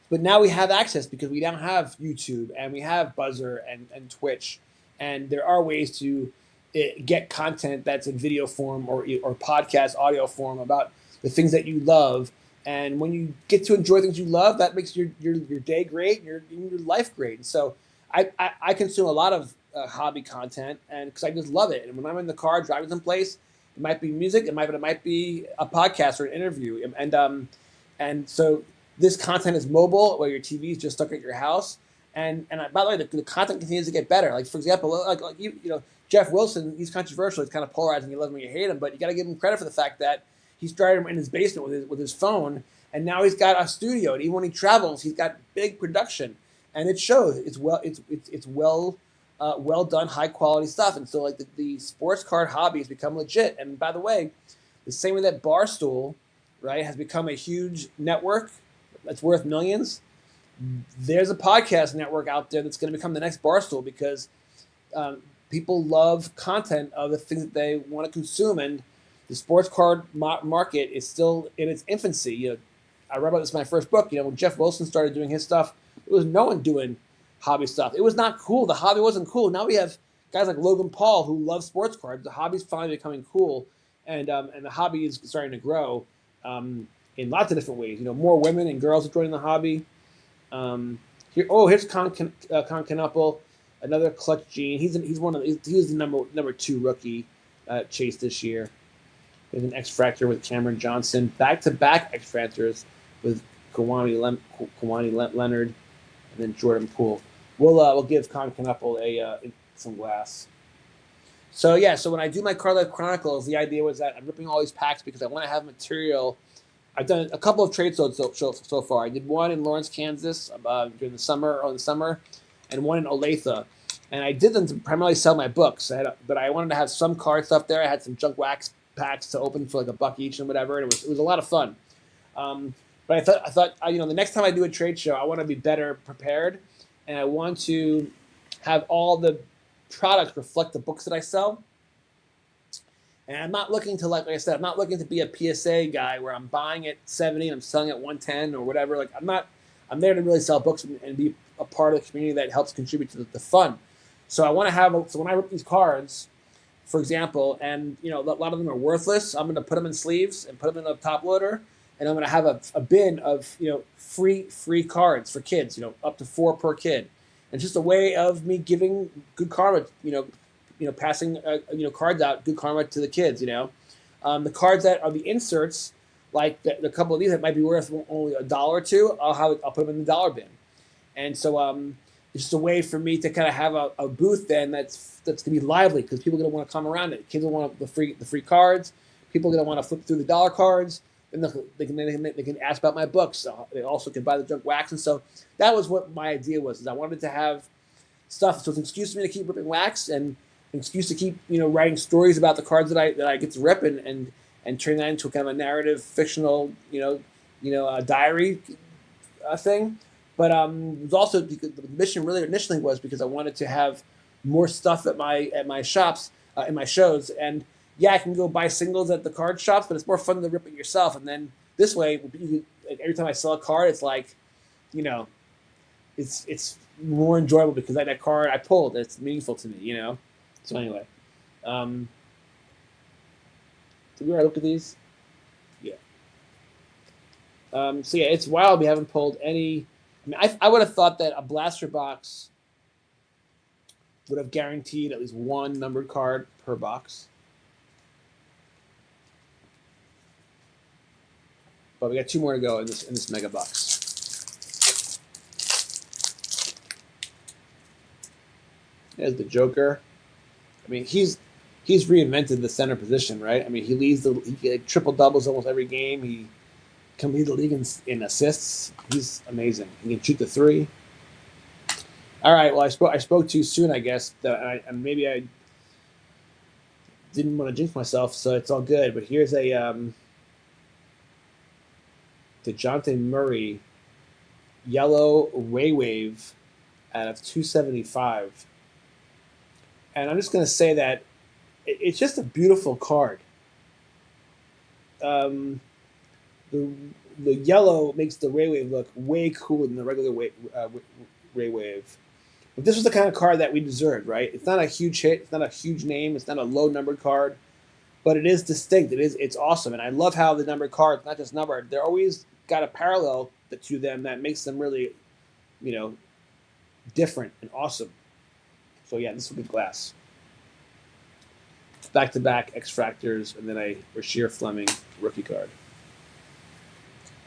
Speaker 2: now we have access because we now have YouTube and we have Buzzer and Twitch. And there are ways to get content that's in video form or podcast audio form about the things that you love. And when you get to enjoy things you love, that makes your day great and your life great. And so I consume a lot of hobby content, and because I just love it. And when I'm in the car driving someplace, it might be music, it might be a podcast or an interview. And so this content is mobile, where your TV is just stuck at your house. And by the way, the content continues to get better. Like for example, Jeff Wilson, he's controversial. He's kind of polarizing. You love him or you hate him, but you got to give him credit for the fact that he started in his basement with his phone, and now he's got a studio. And even when he travels, he's got big production, and it shows. It's well done, high quality stuff. And so like the sports card hobby has become legit. And by the way, the same way that Barstool, right, has become a huge network that's worth millions. There's a podcast network out there that's going to become the next Barstool because people love content of the things that they want to consume, and the sports card market is still in its infancy. I read about this in my first book. When Jeff Wilson started doing his stuff, there was no one doing hobby stuff. It was not cool. The hobby wasn't cool. Now we have guys like Logan Paul who love sports cards. The hobby's finally becoming cool, and the hobby is starting to grow in lots of different ways. More women and girls are joining the hobby. Here's Con Canapel, another clutch gene. He was the number 2 rookie chase this year. There's an X-Fractor with Cameron Johnson. Back-to-back X-Fractors with Kawani Leonard and then Jordan Poole. We'll give Con Canapel some glass. So when I do my Card Life Chronicles, the idea was that I'm ripping all these packs because I want to have material. I've done a couple of trade shows so far. I did one in Lawrence, Kansas during the summer, and one in Olathe. And I did them to primarily sell my books. But I wanted to have some card stuff there. I had some junk wax packs to open for like $1 each and whatever. And it was a lot of fun. But I thought the next time I do a trade show, I want to be better prepared, and I want to have all the products reflect the books that I sell. And I'm not looking to, like I said, I'm not looking to be a PSA guy where I'm buying at 70 and I'm selling at 110 or whatever. Like I'm there to really sell books and be a part of the community that helps contribute to the fun. So I want to so when I rip these cards, for example, and a lot of them are worthless, I'm going to put them in sleeves and put them in a top loader, and I'm going to have a bin of free cards for kids, up to 4 per kid. And it's just a way of me giving good karma, passing cards out, good karma to the kids. The cards that are the inserts, like the couple of these that might be worth only $1 or $2, I'll put them in the dollar bin. And so it's just a way for me to kind of have a booth then that's gonna be lively because people are gonna want to come around it. Kids will want the free cards. People are gonna want to flip through the dollar cards, and they can ask about my books. So they also can buy the junk wax, and so that was what my idea was. Is I wanted to have stuff so it's an excuse for me to keep ripping wax and an excuse to keep writing stories about the cards that I get to rip and turn that into kind of a narrative fictional diary thing. But it was also because the mission really initially was because I wanted to have more stuff at my shops in my shows, and yeah, I can go buy singles at the card shops, but it's more fun to rip it yourself. And then this way, like every time I sell a card, it's like, you know, it's more enjoyable because that card I pulled, it's meaningful to me, you know. So anyway, um, did we already look at these? Yeah. So yeah, it's wild we haven't pulled any. I mean, I would have thought that a blaster box would have guaranteed at least one numbered card per box. But we got two more to go in this mega box. There's the Joker. I mean, he's reinvented the center position, right? I mean, he like, triple doubles almost every game. He can lead the league in assists. He's amazing. He can shoot the three. All right. Well, I spoke too soon, I guess. And maybe I didn't want to jinx myself, so it's all good. But here's a DeJounte Murray yellow Ray Wave out of 275. And I'm just going to say that it's just a beautiful card. The yellow makes the Ray Wave look way cooler than the regular Ray Wave. But this was the kind of card that we deserved, right? It's not a huge hit. It's not a huge name. It's not a low numbered card, but it is distinct. It's awesome, and I love how the numbered cards, not just numbered, they're always got a parallel to them that makes them really, you know, different and awesome. So yeah, this is a good glass. Back-to-back X-Fractors, and then a Rasheer Fleming rookie card.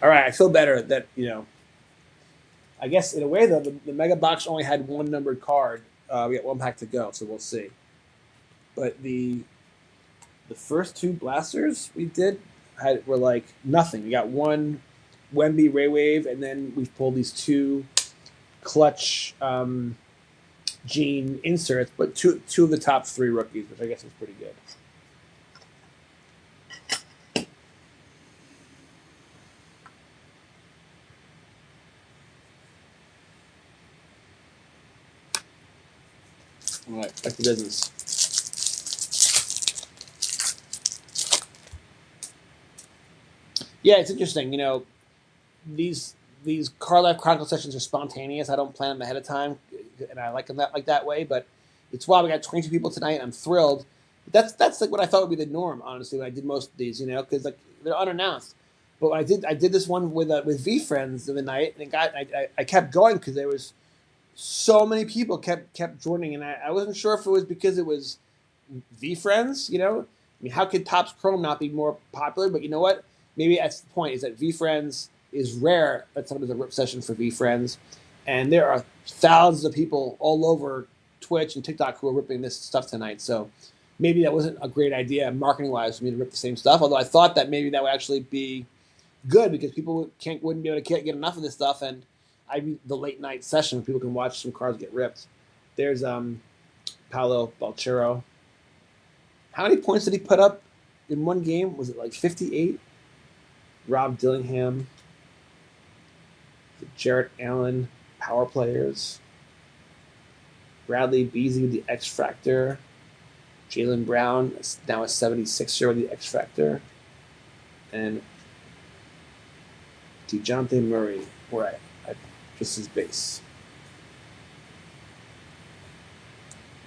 Speaker 2: All right, I feel better that, you know, I guess in a way, though, the Mega Box only had one numbered card. We got one pack to go, so we'll see. But the first two blasters we did were like nothing. We got one Wemby Ray Wave, and then we've pulled these two clutch Gene inserts, but two of the top three rookies, which I guess is pretty good. All right, back to business. Yeah, it's interesting. You know, these Car Life Chronicle sessions are spontaneous. I don't plan them ahead of time, and I like them that way. But it's wild. We got 22 people tonight, and I'm thrilled. But that's like what I thought would be the norm, honestly, when I did most of these. You know, because like they're unannounced. But when I did this one with V Friends the other night, and I kept going because there was so many people kept joining, and I wasn't sure if it was because it was V Friends. You know, I mean, how could Topps Chrome not be more popular? But you know what? Maybe that's the point. Is that V Friends is rare. That's sometimes a rip session for V Friends, and there are thousands of people all over Twitch and TikTok who are ripping this stuff tonight. So maybe that wasn't a great idea marketing wise for me to rip the same stuff. Although I thought that maybe that would actually be good because people wouldn't be able to get enough of this stuff, and I'd be the late night session where people can watch some cards get ripped. There's Paolo Balcero. How many points did he put up in one game? Was it like 58? Rob Dillingham. Jarrett Allen, power players. Bradley Beasley with the X-Fractor. Jaylen Brown, now a 76er with the X-Fractor. And DeJounte Murray, where I just his base.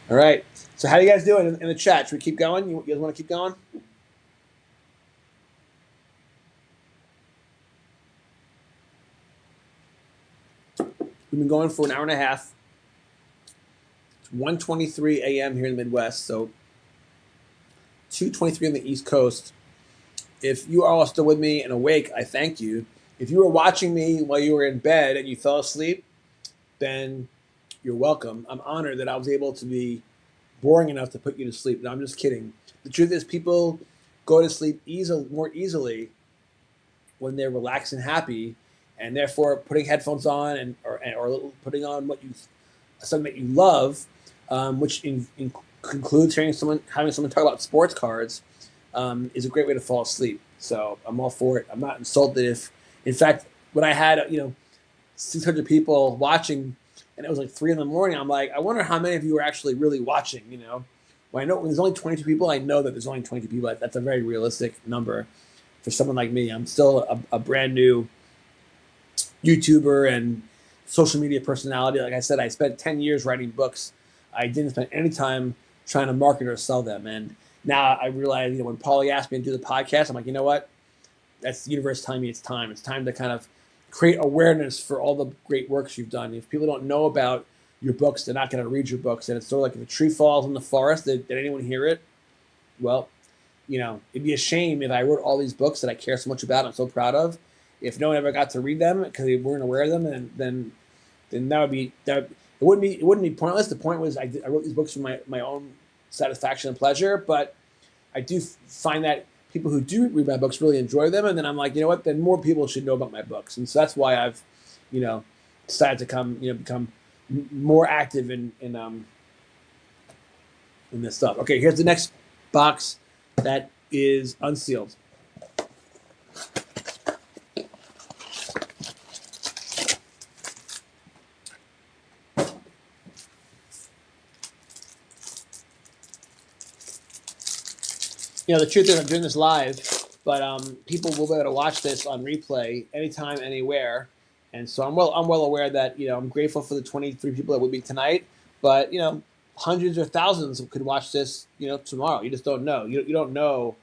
Speaker 2: All right. So how do you guys doing in the chat? Should we keep going? You guys want to keep going? We've been going for an hour and a half. It's 1:23 a.m. here in the Midwest, so 2:23 on the East Coast. If you are all still with me and awake, I thank you. If you were watching me while you were in bed and you fell asleep, then you're welcome. I'm honored that I was able to be boring enough to put you to sleep. No, I'm just kidding. The truth is people go to sleep more easily when they're relaxed and happy, and therefore putting headphones on or putting on something that you love, which includes having someone talk about sports cards, is a great way to fall asleep. So I'm all for it. I'm not insulted if, in fact, when I had 600 people watching and it was like 3 a.m, I'm like, I wonder how many of you are actually really watching, when there's only 22 people, I know that there's only 22 people. That's a very realistic number for someone like me. I'm still a brand new YouTuber and social media personality. Like I said, I spent 10 years writing books. I didn't spend any time trying to market or sell them. And now I realize, when Paulie asked me to do the podcast, I'm like, you know what? That's the universe telling me it's time. It's time to kind of create awareness for all the great works you've done. If people don't know about your books, they're not going to read your books. And it's sort of like if a tree falls in the forest, did anyone hear it? Well, it'd be a shame if I wrote all these books that I care so much about, I'm so proud of. If no one ever got to read them because they weren't aware of them, then that would be that. It wouldn't be pointless. The point was I wrote these books for my own satisfaction and pleasure, but I do find that people who do read my books really enjoy them, and then I'm like, you know what? Then more people should know about my books, and so that's why I've, decided to become more active in this stuff. Okay, here's the next box that is unsealed. The truth is I'm doing this live, but people will be able to watch this on replay anytime, anywhere. And so I'm well aware that, I'm grateful for the 23 people that will be tonight, but, hundreds or thousands could watch this, tomorrow. You just don't know. You don't know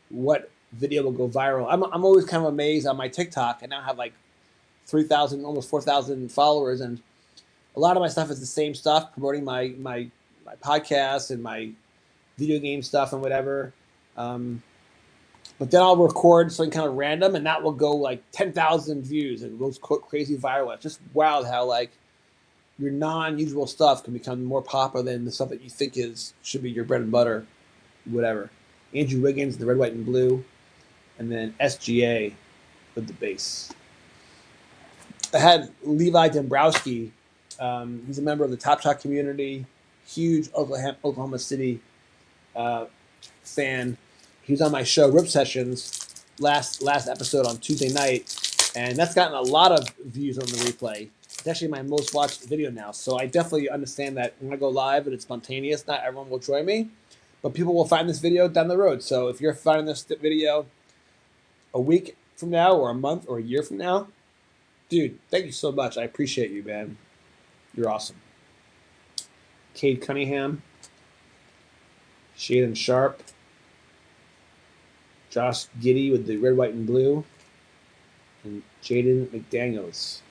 Speaker 2: what video will go viral. I'm always kind of amazed on my TikTok. I now have like 3,000, almost 4,000 followers, and a lot of my stuff is the same stuff, promoting my podcast and my video game stuff and whatever. But then I'll record something kind of random, and that will go like 10,000 views and goes crazy viral. It's just wild how like your non-usual stuff can become more popular than the stuff that you think should be your bread and butter, whatever. Andrew Wiggins, the red, white, and blue, and then SGA with the bass. I had Levi Dombrowski. He's a member of the Top Shot community, huge Oklahoma City fan. He was on my show Rip Sessions last episode on Tuesday night, and that's gotten a lot of views on the replay. It's actually my most watched video now, so I definitely understand that when I go live and it's spontaneous, not everyone will join me, but people will find this video down the road. So if you're finding this video a week from now or a month or a year from now, dude, thank you so much. I appreciate you, man. You're awesome. Cade Cunningham, Shaden Sharp, Josh Giddey with the red, white, and blue, and Jaden McDaniels.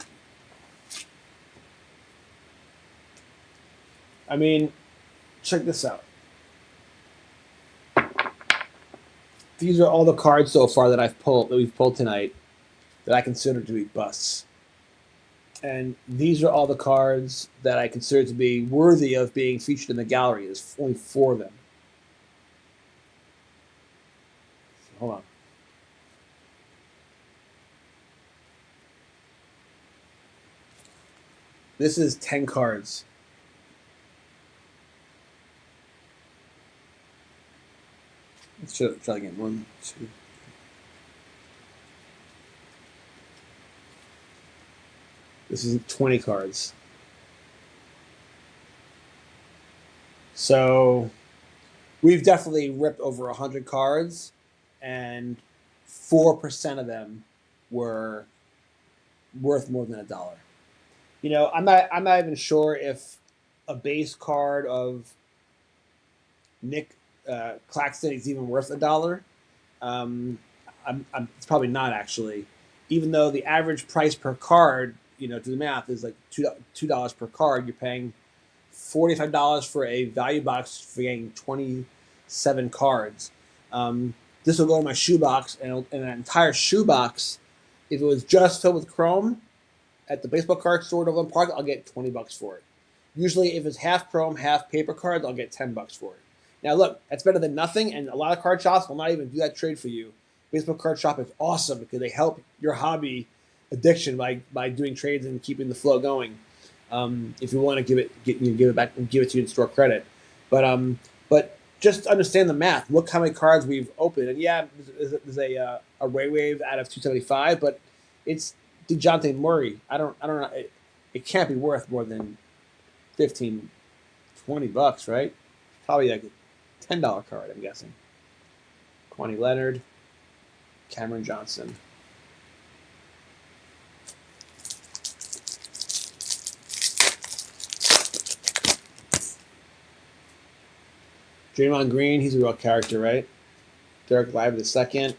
Speaker 2: I mean, check this out. These are all the cards so far that we've pulled tonight that I consider to be busts. And these are all the cards that I consider to be worthy of being featured in the gallery. There's only 4 of them. Hold on. This is 10 cards. Let's try again. 1, 2. This is 20 cards. So we've definitely ripped over 100 cards, and 4% of them were worth more than $1. I'm not even sure if a base card of Nick Claxton is even worth $1. It's probably not, actually, even though the average price per card, do the math, is like $2 per card. You're paying $45 for a value box for getting 27 cards. This will go in my shoebox, and an entire shoebox, if it was just filled with chrome at the baseball card store at Overland Park, I'll get $20 for it. Usually, if it's half chrome, half paper cards, I'll get $10 for it. Now, look, that's better than nothing, and a lot of card shops will not even do that trade for you. Baseball card shop is awesome because they help your hobby addiction by doing trades and keeping the flow going. If you want to give it back and give it to you in store credit, but just understand the math. Look how many cards we've opened, and yeah, there's a Ray Wave out of 275, but it's DeJounte Murray. I don't know. It can't be worth more than $15, $20, right? Probably like $10 card, I'm guessing. Kwani Leonard, Cameron Johnson. Draymond Green, he's a real character, right? Derek Lively II.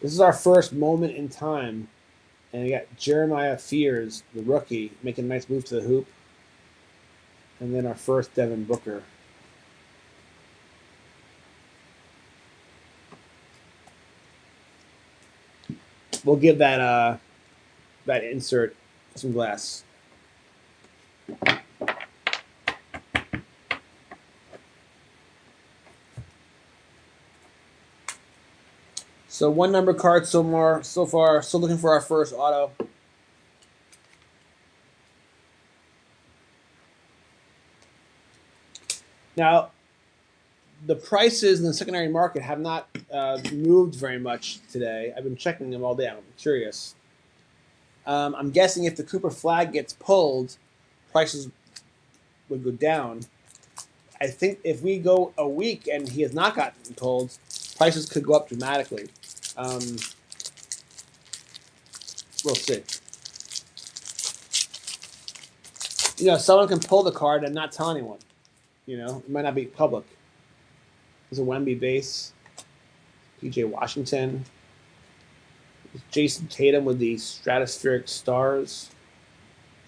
Speaker 2: This is our first moment in time. And we got Jeremiah Fears, the rookie, making a nice move to the hoop. And then our first Devin Booker. We'll give that insert some glass. So one number card so far. Still looking for our first auto. Now, the prices in the secondary market have not moved very much today. I've been checking them all day. I'm curious. I'm guessing if the Cooper flag gets pulled, prices would go down. I think if we go a week and he has not gotten pulled, prices could go up dramatically. We'll see. Someone can pull the card and not tell anyone. It might not be public. There's a Wemby base. PJ Washington. Jason Tatum with the Stratospheric Stars.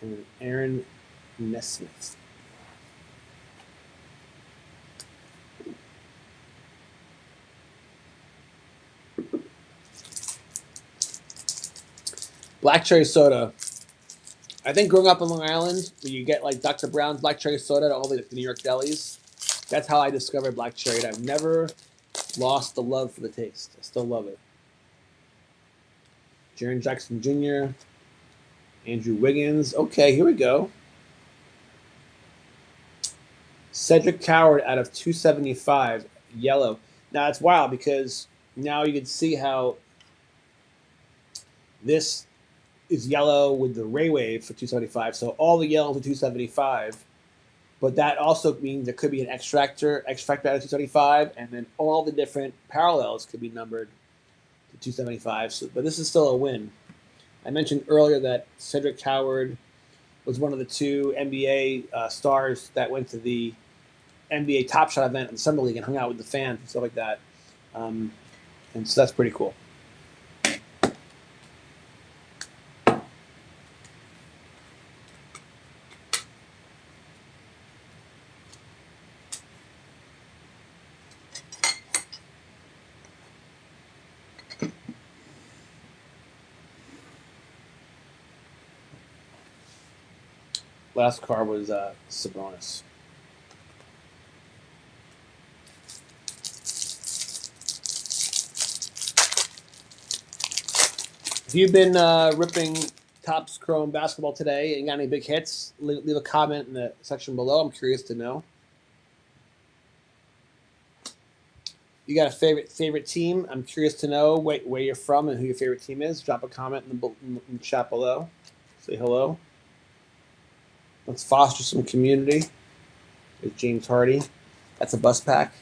Speaker 2: And Aaron Nesmith. Black cherry soda. I think growing up in Long Island, where you get like Dr. Brown's black cherry soda at all the New York delis, that's how I discovered black cherry. And I've never lost the love for the taste. I still love it. Jaren Jackson Jr., Andrew Wiggins. Okay, here we go. Cedric Coward out of 275, yellow. Now, it's wild because now you can see how this is yellow with the Ray Wave for 275. So all the yellow for 275. But that also means there could be an X Factor out of 275, and then all the different parallels could be numbered to 275. But this is still a win. I mentioned earlier that Cedric Coward was one of the two NBA stars that went to the NBA Top Shot event in the Summer League and hung out with the fans and stuff like that. And so that's pretty cool. Last card was Sabonis. If you've been ripping Topps Chrome basketball today and got any big hits, leave a comment in the section below. I'm curious to know. You got a favorite team? I'm curious to know where you're from and who your favorite team is. Drop a comment in the chat below. Say hello. Let's foster some community. There's James Hardy. That's a bus pack.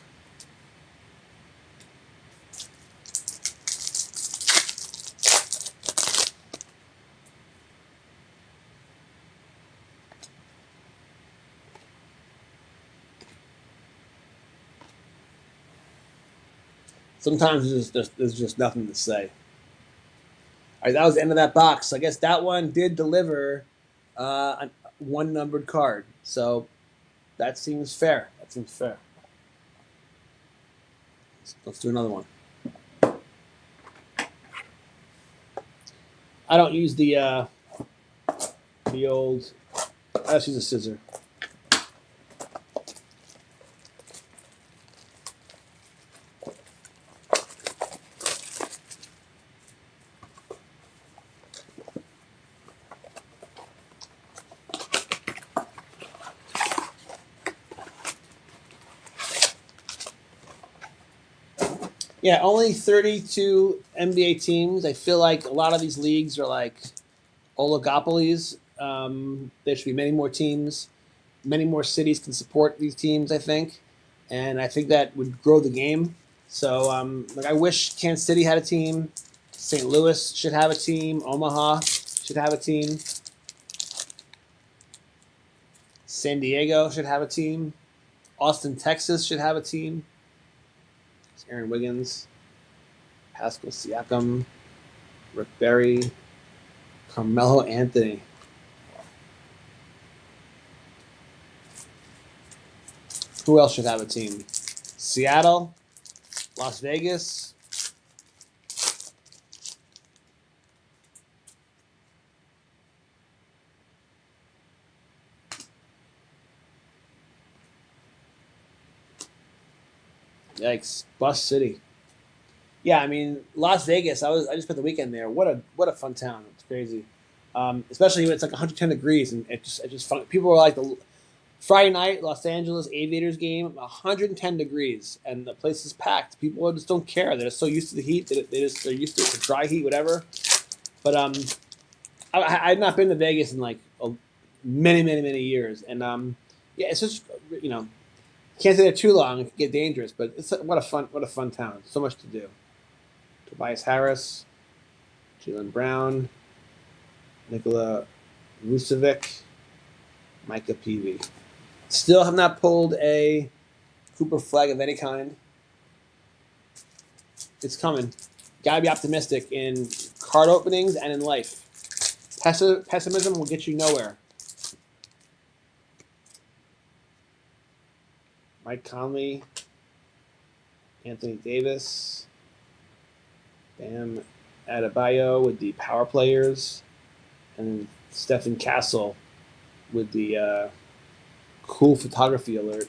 Speaker 2: Sometimes there's just nothing to say. All right, that was the end of that box. I guess that one did deliver one numbered card. So that seems fair. Let's do another one. I don't use the old. I just use a scissor. Yeah, only 32 NBA teams. I feel like a lot of these leagues are like oligopolies. There should be many more teams. many more cities can support these teams, I think, and I think that would grow the game. So, like, I wish Kansas City had a team. St. Louis should have a team. Omaha should have a team. San Diego should have a team. Austin, Texas should have a team. It's Aaron Wiggins, Pascal Siakam, Rick Barry, Carmelo Anthony. Who else should have a team? Seattle, Las Vegas. Yikes! Bus City. Yeah, I mean Las Vegas. I just spent the weekend there. What a fun town. It's crazy, especially when it's like 110 degrees and it just fun. People are like the Friday night Los Angeles Aviators game, 110 degrees, and the place is packed. People just don't care. They're just so used to the heat. They're used to it, the dry heat, whatever. But I've not been to Vegas in like many years, and yeah, it's just can't stay there too long. It can get dangerous, but what a fun town. So much to do. Tobias Harris, Jalen Brown, Nikola Vucevic, Micah Peavy. Still have not pulled a Cooper flag of any kind. It's coming. Gotta be optimistic in card openings and in life. Pessimism will get you nowhere. Mike Conley, Anthony Davis, Bam Adebayo with the power players, and Stephen Castle with the cool photography alert.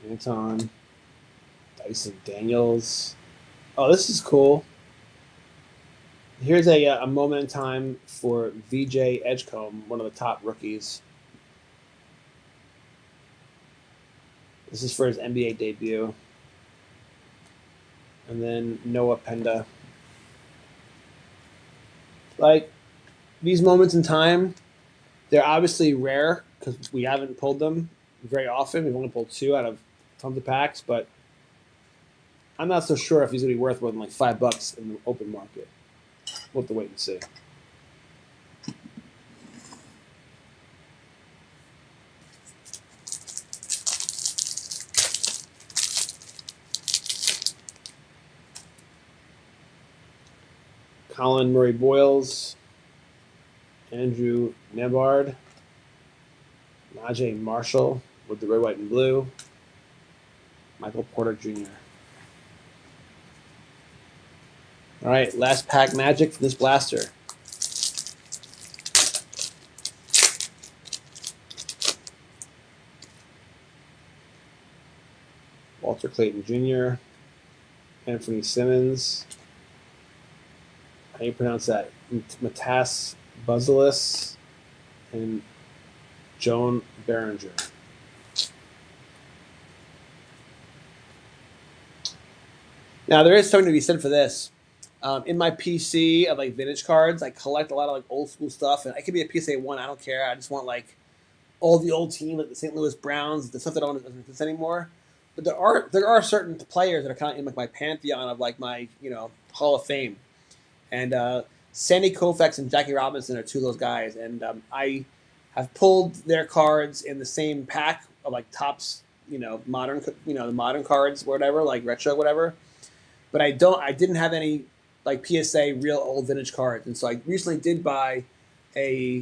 Speaker 2: Anton, Dyson Daniels. Oh, this is cool. Here's a moment in time for VJ Edgecombe, one of the top rookies. This is for his NBA debut. And then Noah Penda. Like, these moments in time, they're obviously rare because we haven't pulled them very often. We've only pulled 2 out of tons of packs, but I'm not so sure if he's going to be worth more than like $5 in the open market. We'll have to wait and see. Colin Murray Boyles, Andrew Nebard, Najee Marshall with the red, white, and blue, Michael Porter Jr. All right, last pack Magic for this blaster. Walter Clayton Jr., Anthony Simmons. How do you pronounce that? Matas Buzelis and Joan Behringer. Now, there is something to be said for this. In my PC of like vintage cards, I collect a lot of like old school stuff, and it could be a PSA 1. I don't care. I just want like all the old team, like the St. Louis Browns, the stuff that doesn't exist anymore. But there are certain players that are kind of in like my pantheon of like my Hall of Fame, and Sandy Koufax and Jackie Robinson are 2 of those guys, and I have pulled their cards in the same pack of like Topps, modern, the modern cards, whatever, like retro, whatever. But I didn't have any like PSA real old vintage cards, and so I recently did buy a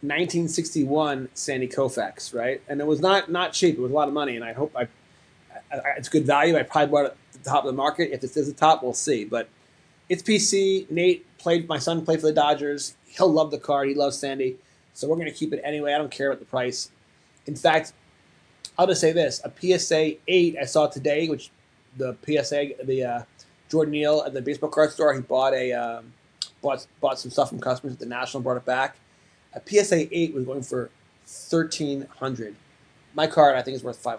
Speaker 2: 1961 Sandy Koufax, right? And it was not cheap. It was a lot of money, and I hope it's good value. I probably bought it at the top of the market. If this is the top, we'll see. But it's PC. My son played for the Dodgers. He'll love the card. He loves Sandy. So we're going to keep it anyway. I don't care about the price. In fact, I'll just say this. A PSA 8 I saw today, which the Jordan Neal at the baseball card store, he bought bought some stuff from customers at the National, brought it back. A PSA 8 was going for $1,300. My card, I think, is worth $500.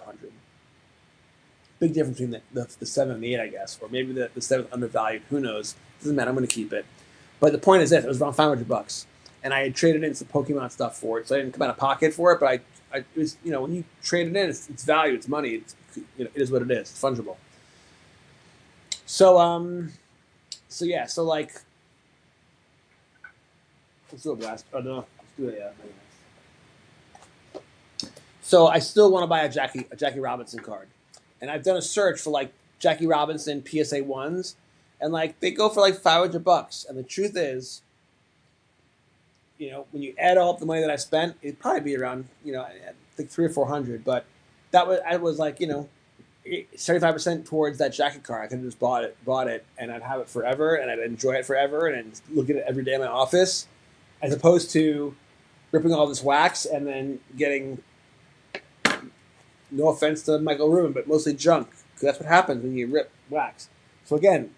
Speaker 2: Big difference between the 7 and the 8, I guess, or maybe the 7 undervalued. Who knows? Doesn't matter. I'm going to keep it. But the point is this: it was around $500, and I had traded in some Pokemon stuff for it, so I didn't come out of pocket for it. But it was, when you trade it in, it's value, it's money. It is what it is. It's fungible. So yeah. So like, let's do a blast. Oh no, let's do a. So I still want to buy a Jackie Robinson card, and I've done a search for like Jackie Robinson PSA 1s, and like they go for like $500. And the truth is, when you add all up the money that I spent, it'd probably be around I think 300 or 400. But I was like 75% towards that Jackie card. I could have just bought it, and I'd have it forever, and I'd enjoy it forever, and I'd look at it every day in my office, as opposed to ripping all this wax and then getting. No offense to Michael Rubin, but mostly junk. Because that's what happens when you rip wax. So again,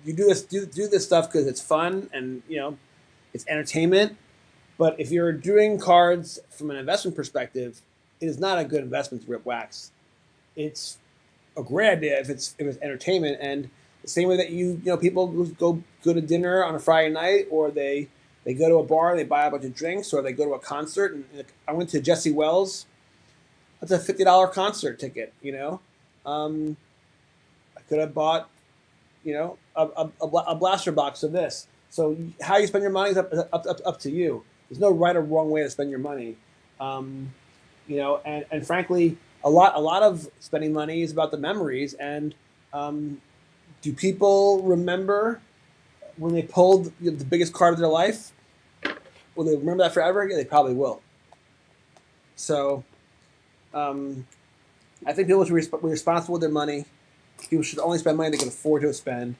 Speaker 2: you do this stuff because it's fun and it's entertainment. But if you're doing cards from an investment perspective, it is not a good investment to rip wax. It's a great idea if it's entertainment, and the same way that people go to dinner on a Friday night, or they go to a bar and they buy a bunch of drinks, or they go to a concert. And I went to Jesse Wells. That's a $50 concert ticket, I could have bought, a blaster box of this. So how you spend your money is up to you. There's no right or wrong way to spend your money. And frankly, a lot of spending money is about the memories. And do people remember when they pulled the biggest card of their life? Will they remember that forever? Yeah, they probably will. So. I think people should be responsible with their money. People should only spend money they can afford to spend.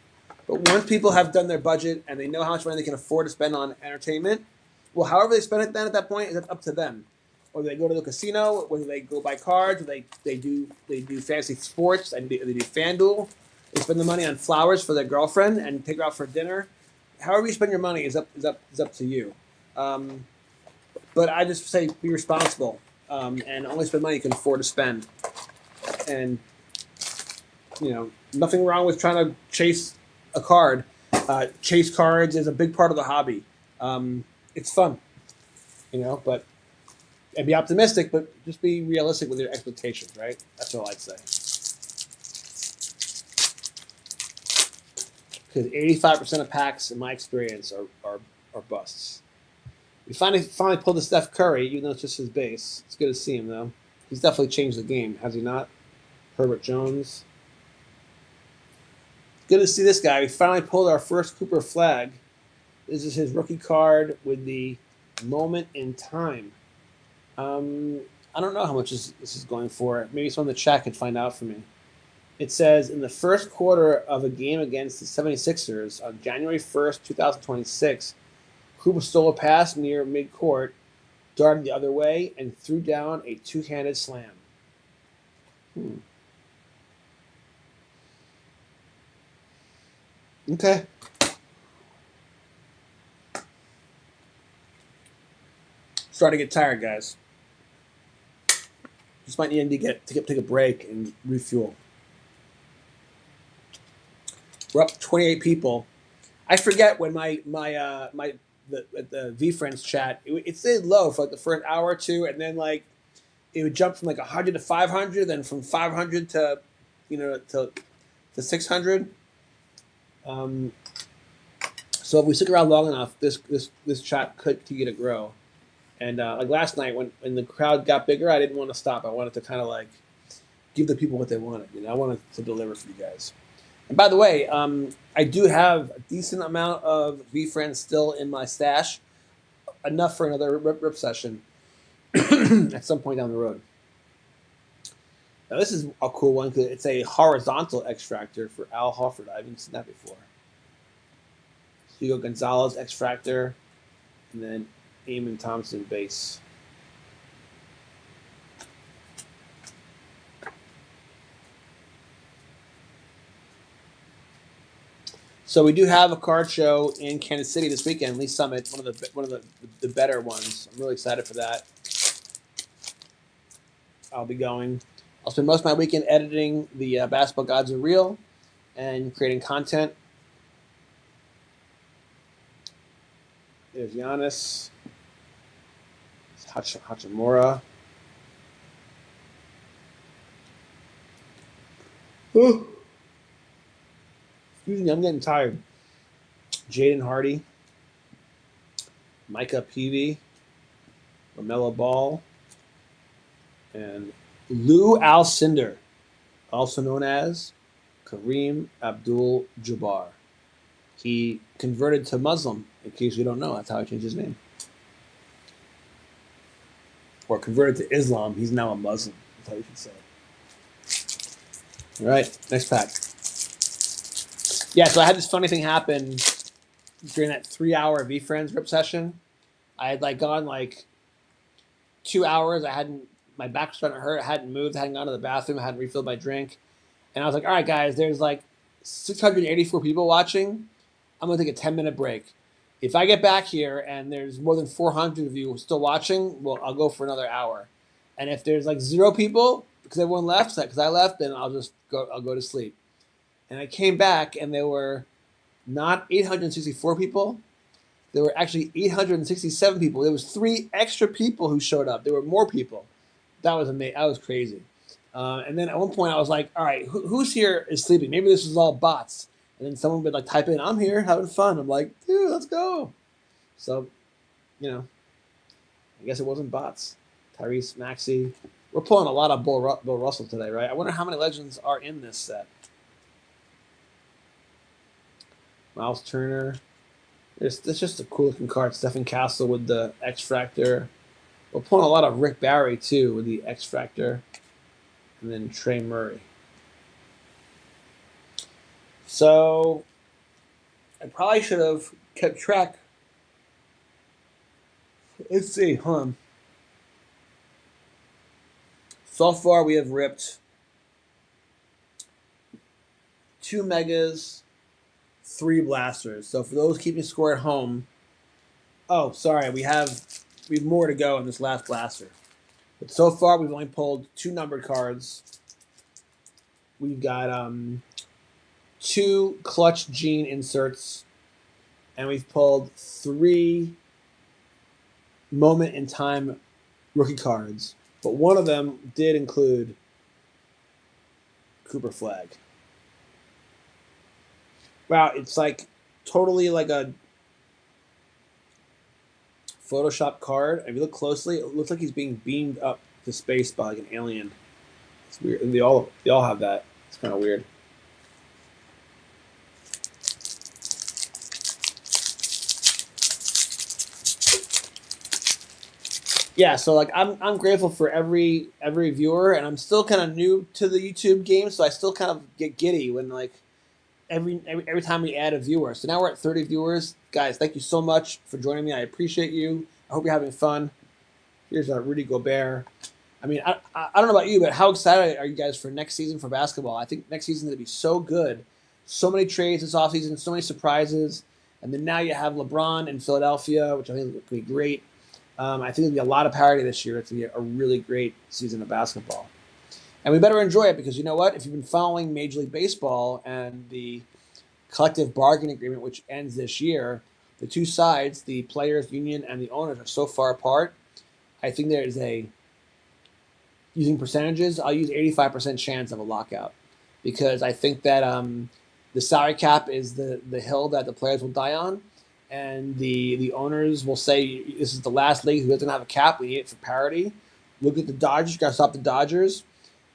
Speaker 2: But once people have done their budget and they know how much money they can afford to spend on entertainment, well, however they spend it then at that point is up to them. Whether they go to the casino, whether they go buy cards, whether they do fancy sports, and they do FanDuel. They spend the money on flowers for their girlfriend and take her out for dinner. However you spend your money is up to you. But I just say be responsible. And only spend money you can afford to spend. And, nothing wrong with trying to chase a card. Chase cards is a big part of the hobby. It's fun, and be optimistic, but just be realistic with your expectations, right? That's all I'd say. Because 85% of packs, in my experience, are busts. We finally pulled the Steph Curry, even though it's just his base. It's good to see him, though. He's definitely changed the game, has he not? Herbert Jones. Good to see this guy. We finally pulled our first Cooper flag. This is his rookie card with the moment in time. I don't know how much this is going for. Maybe someone in the chat could find out for me. It says, in the first quarter of a game against the 76ers on January 1st, 2026, Cooper stole a pass near midcourt, darted the other way, and threw down a two-handed slam. Okay. Starting to get tired, guys. Just might need to take a break and refuel. We're up to 28 people. I forget when the V-Friends chat, it stayed low for like the first hour or two, and then like it would jump from like 100 to 500, then from 500 to 600. So if we stick around long enough, this chat could continue to grow. And like last night when the crowd got bigger, I didn't want to stop. I wanted to kind of like give the people what they wanted. I wanted to deliver for you guys. And by the way, I do have a decent amount of V-Friends still in my stash, enough for another rip session at some point down the road. Now this is a cool one because it's a horizontal extractor for Al Horford. I haven't seen that before. Hugo Gonzalez extractor, and then Eamon Thompson base. So we do have a card show in Kansas City this weekend, Lee Summit, one of the better ones. I'm really excited for that. I'll be going. I'll spend most of my weekend editing the Basketball Gods Are Real and creating content. There's Giannis. Hachimura. Excuse me, I'm getting tired. Jaden Hardy. Micah Peavy. LaMelo Ball. And Lou Alcindor, also known as Kareem Abdul-Jabbar. He converted to Muslim, in case you don't know. That's how he changed his name. Or converted to Islam. He's now a Muslim. That's how you should say it. All right, next pack. Yeah, so I had this funny thing happen during that 3-hour VFriends rip session. I had gone 2 hours. My back was starting to hurt. I hadn't moved. I hadn't gone to the bathroom. I hadn't refilled my drink. And I was like, all right, guys, there's 684 people watching. I'm going to take a 10-minute break. If I get back here and there's more than 400 of you still watching, well, I'll go for another hour. And if there's 0 people, because everyone left, because I left, then I'll go to sleep. And I came back and there were not 864 people. There were actually 867 people. There was 3 extra people who showed up. There were more people. That was amazing. That was crazy. And then at one point I was like, all right, who's here is sleeping? Maybe this is all bots. And then someone would type in, I'm here having fun. I'm like, dude, let's go. So, I guess it wasn't bots. Tyrese Maxey. We're pulling a lot of Bill Russell today, right? I wonder how many legends are in this set. Miles Turner. It's just a cool looking card. Stephen Castle with the X Factor. We're pulling a lot of Rick Barry too with the X Factor. And then Trey Murray. So I probably should have kept track. Let's see, So far we have ripped 2 Megas, 3 Blasters. So for those keeping score at home, oh, sorry, we have more to go in this last Blaster. But so far we've only pulled 2 numbered cards. We've got 2 Clutch Gene inserts, and we've pulled 3 Moment in Time rookie cards. But one of them did include Cooper Flag. Wow, it's totally a Photoshop card. If you look closely, it looks like he's being beamed up to space by an alien. It's weird. And they all have that. It's kind of weird. Yeah, so I'm grateful for every viewer, and I'm still kind of new to the YouTube game, so I still kind of get giddy when every time we add a viewer. So now we're at 30 viewers. Guys, thank you so much for joining me. I appreciate you. I hope you're having fun. Here's Rudy Gobert. I mean, I don't know about you, but how excited are you guys for next season for basketball? I think next season is going to be so good. So many trades this offseason, so many surprises. And then now you have LeBron in Philadelphia, which I think will be great. I think there'll be a lot of parity this year. It's going to be a really great season of basketball. And we better enjoy it because you know what? If you've been following Major League Baseball and the collective bargaining agreement, which ends this year, the two sides, the players' union and the owners, are so far apart. I think there is using percentages, I'll use 85% chance of a lockout because I think that the salary cap is the hill that the players will die on. And the owners will say, this is the last league who doesn't have a cap. We need it for parity. Look at the Dodgers. You got to stop the Dodgers.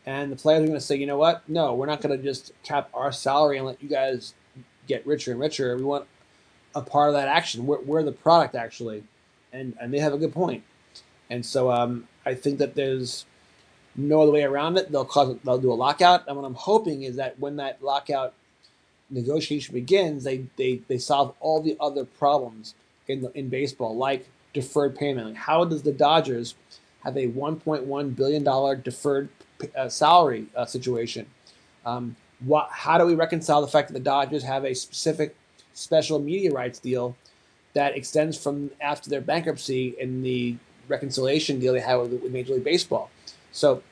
Speaker 2: And the players are going to say, you know what? No, we're not going to just cap our salary and let you guys get richer and richer. We want a part of that action. We're the product, actually. And they have a good point. And so I think that there's no other way around it. They'll do a lockout. And what I'm hoping is that when that lockout negotiation begins, they solve all the other problems in baseball, like deferred payment. Like how does the Dodgers have a $1.1 billion deferred salary situation? How do we reconcile the fact that the Dodgers have a specific special media rights deal that extends from after their bankruptcy in the reconciliation deal they had with Major League Baseball? So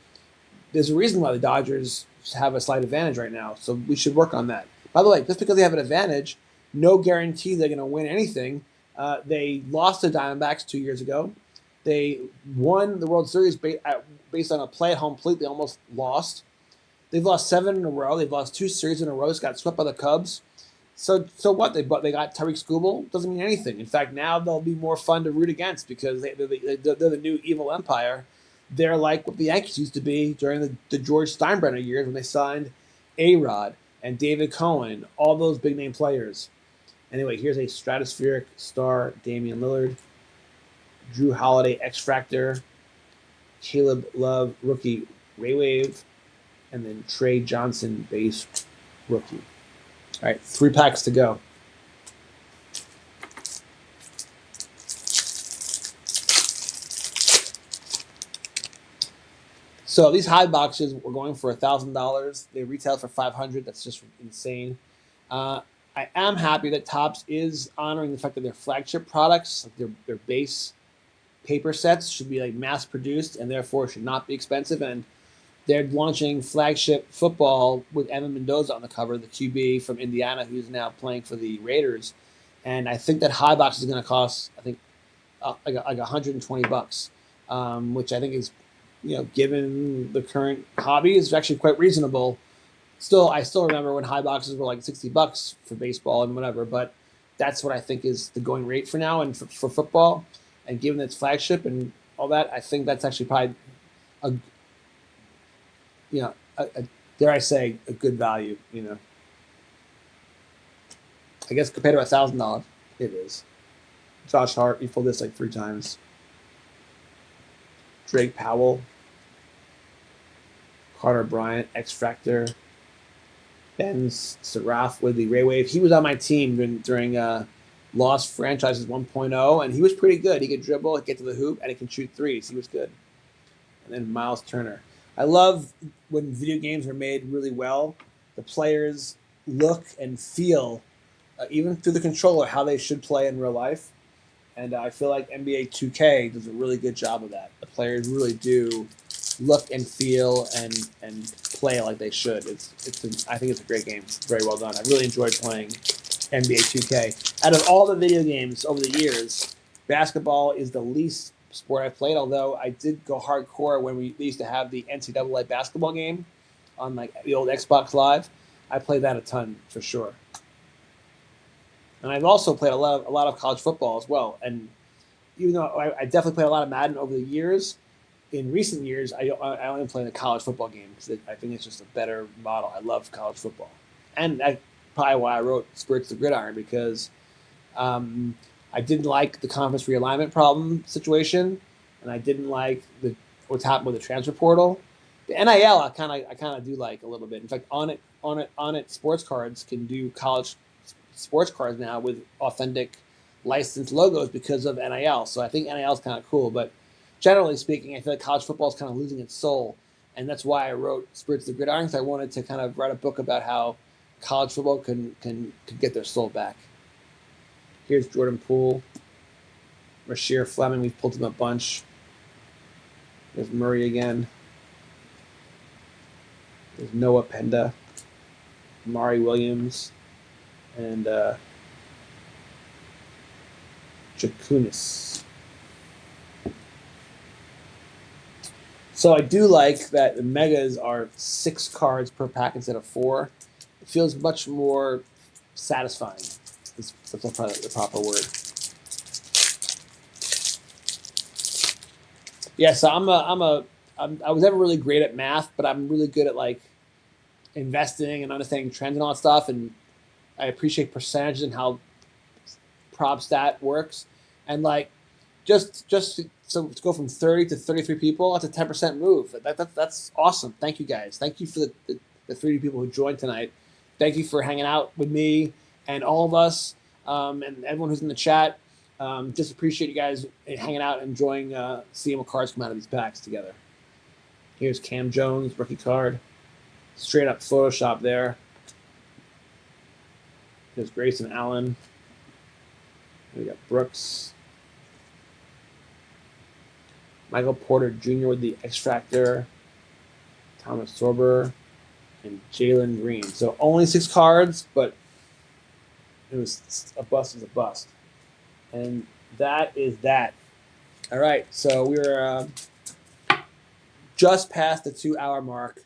Speaker 2: there's a reason why the Dodgers have a slight advantage right now. So we should work on that. By the way, just because they have an advantage, no guarantee they're going to win anything. They lost to Diamondbacks 2 years ago. They won the World Series based on a play-at-home plate. They almost lost. They've lost 7 in a row. They've lost 2 series in a row. Just got swept by the Cubs. So what? They got Tariq Skubal. Doesn't mean anything. In fact, now they'll be more fun to root against because they're the new evil empire. They're like what the Yankees used to be during the George Steinbrenner years when they signed A-Rod and David Cohen, all those big-name players. Anyway, here's a stratospheric star, Damian Lillard, Drew Holiday, X-Factor, Caleb Love, rookie, Ray Wave, and then Trey Johnson, base rookie. All right, 3 packs to go. So these high boxes were going for $1,000. They retail for $500. That's just insane. I am happy that Topps is honoring the fact that their flagship products, like their base paper sets, should be like mass produced and therefore should not be expensive. And they're launching flagship football with Evan Mendoza on the cover, the QB from Indiana, who's now playing for the Raiders. And I think that high box is going to cost, I think, like $120, which I think is, given the current hobby, is actually quite reasonable. I still remember when high boxes were like $60 for baseball and whatever, but that's what I think is the going rate for now and for football. And given its flagship and all that, I think that's actually probably dare I say, a good value. I guess compared to $1,000, it is. Josh Hart, you pulled this like 3 times. Drake Powell, Carter Bryant, X-Factor, Ben Seraph with the Ray Wave. He was on my team during Lost Franchises 1.0, and he was pretty good. He could dribble, get to the hoop, and he can shoot threes. He was good. And then Miles Turner. I love when video games are made really well. The players look and feel, even through the controller, how they should play in real life. And I feel like NBA 2K does a really good job of that. The players really do look and feel and play like they should. I think it's a great game. Very well done. I really enjoyed playing NBA 2K. Out of all the video games over the years, basketball is the least sport I've played, although I did go hardcore when we used to have the NCAA basketball game on like the old Xbox Live. I played that a ton for sure. And I've also played a lot of college football as well. And even though I definitely played a lot of Madden over the years, in recent years, I only play the college football game because I think it's just a better model. I love college football. And that's probably why I wrote Spirits of the Gridiron, because I didn't like the conference realignment problem situation, and I didn't like what's happened with the transfer portal. The NIL I kind of do like a little bit. In fact, on it sports cards can do college sports cards now with authentic licensed logos because of NIL. So I think NIL is kind of cool, but generally speaking, I feel like college football is kind of losing its soul, and that's why I wrote Spirits of the Gridiron, because I wanted to kind of write a book about how college football can get their soul back. Here's Jordan Poole, Rasheer Fleming. We've pulled him a bunch. There's Murray again. There's Noah Penda, Amari Williams, and Jakunis. So I do like that the megas are 6 cards per pack instead of 4. It feels much more satisfying. That's probably the proper word. Yeah, so I was never really great at math, but I'm really good at like investing and understanding trends and all that stuff. And I appreciate percentages and how prop stat works. And like just so to go from 30 to 33 people, that's a 10% move. That's awesome. Thank you guys. Thank you for the 30 people who joined tonight. Thank you for hanging out with me and all of us and everyone who's in the chat. Just appreciate you guys hanging out and enjoying seeing what cards come out of these packs together. Here's Cam Jones, rookie card. Straight up Photoshop there. There's Grayson Allen. We got Brooks. Michael Porter Jr. with the X-Factor. Thomas Sorber, and Jalen Green. So only 6 cards, but it was a bust. Is a bust, and that is that. All right, so we're just past the 2-hour mark,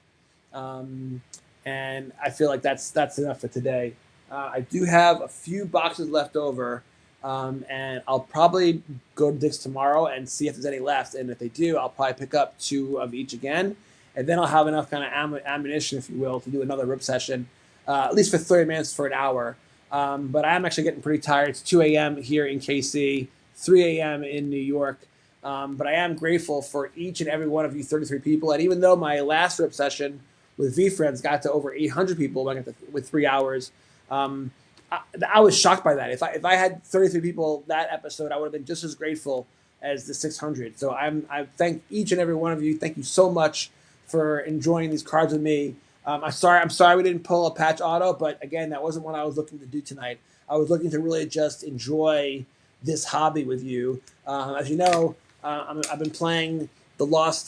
Speaker 2: and I feel like that's enough for today. I do have a few boxes left over, and I'll probably go to Dick's tomorrow and see if there's any left. And if they do, I'll probably pick up 2 of each again, and then I'll have enough kind of ammunition, if you will, to do another rip session, at least for 30 minutes for an hour. But I am actually getting pretty tired. It's 2 a.m. here in KC, 3 a.m. in New York. But I am grateful for each and every one of you 33 people. And even though my last rip session with V-Friends got to over 800 people with 3 hours, I was shocked by that. If I had 33 people that episode, I would have been just as grateful as the 600. So I thank each and every one of you. Thank you so much for enjoying these cards with me. I'm sorry we didn't pull a patch auto, but again, that wasn't what I was looking to do tonight. I was looking to really just enjoy this hobby with you. As you know, I've been playing the lost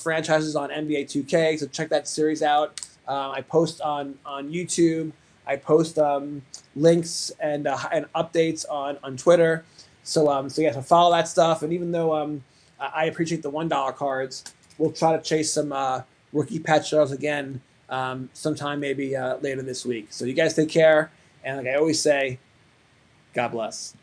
Speaker 2: franchises on NBA 2K, so check that series out. I post on YouTube. I post links and updates on Twitter. So yeah, so follow that stuff. And even though I appreciate the $1 cards, we'll try to chase some rookie patch shows again sometime maybe later this week. So you guys take care, and like I always say, God bless.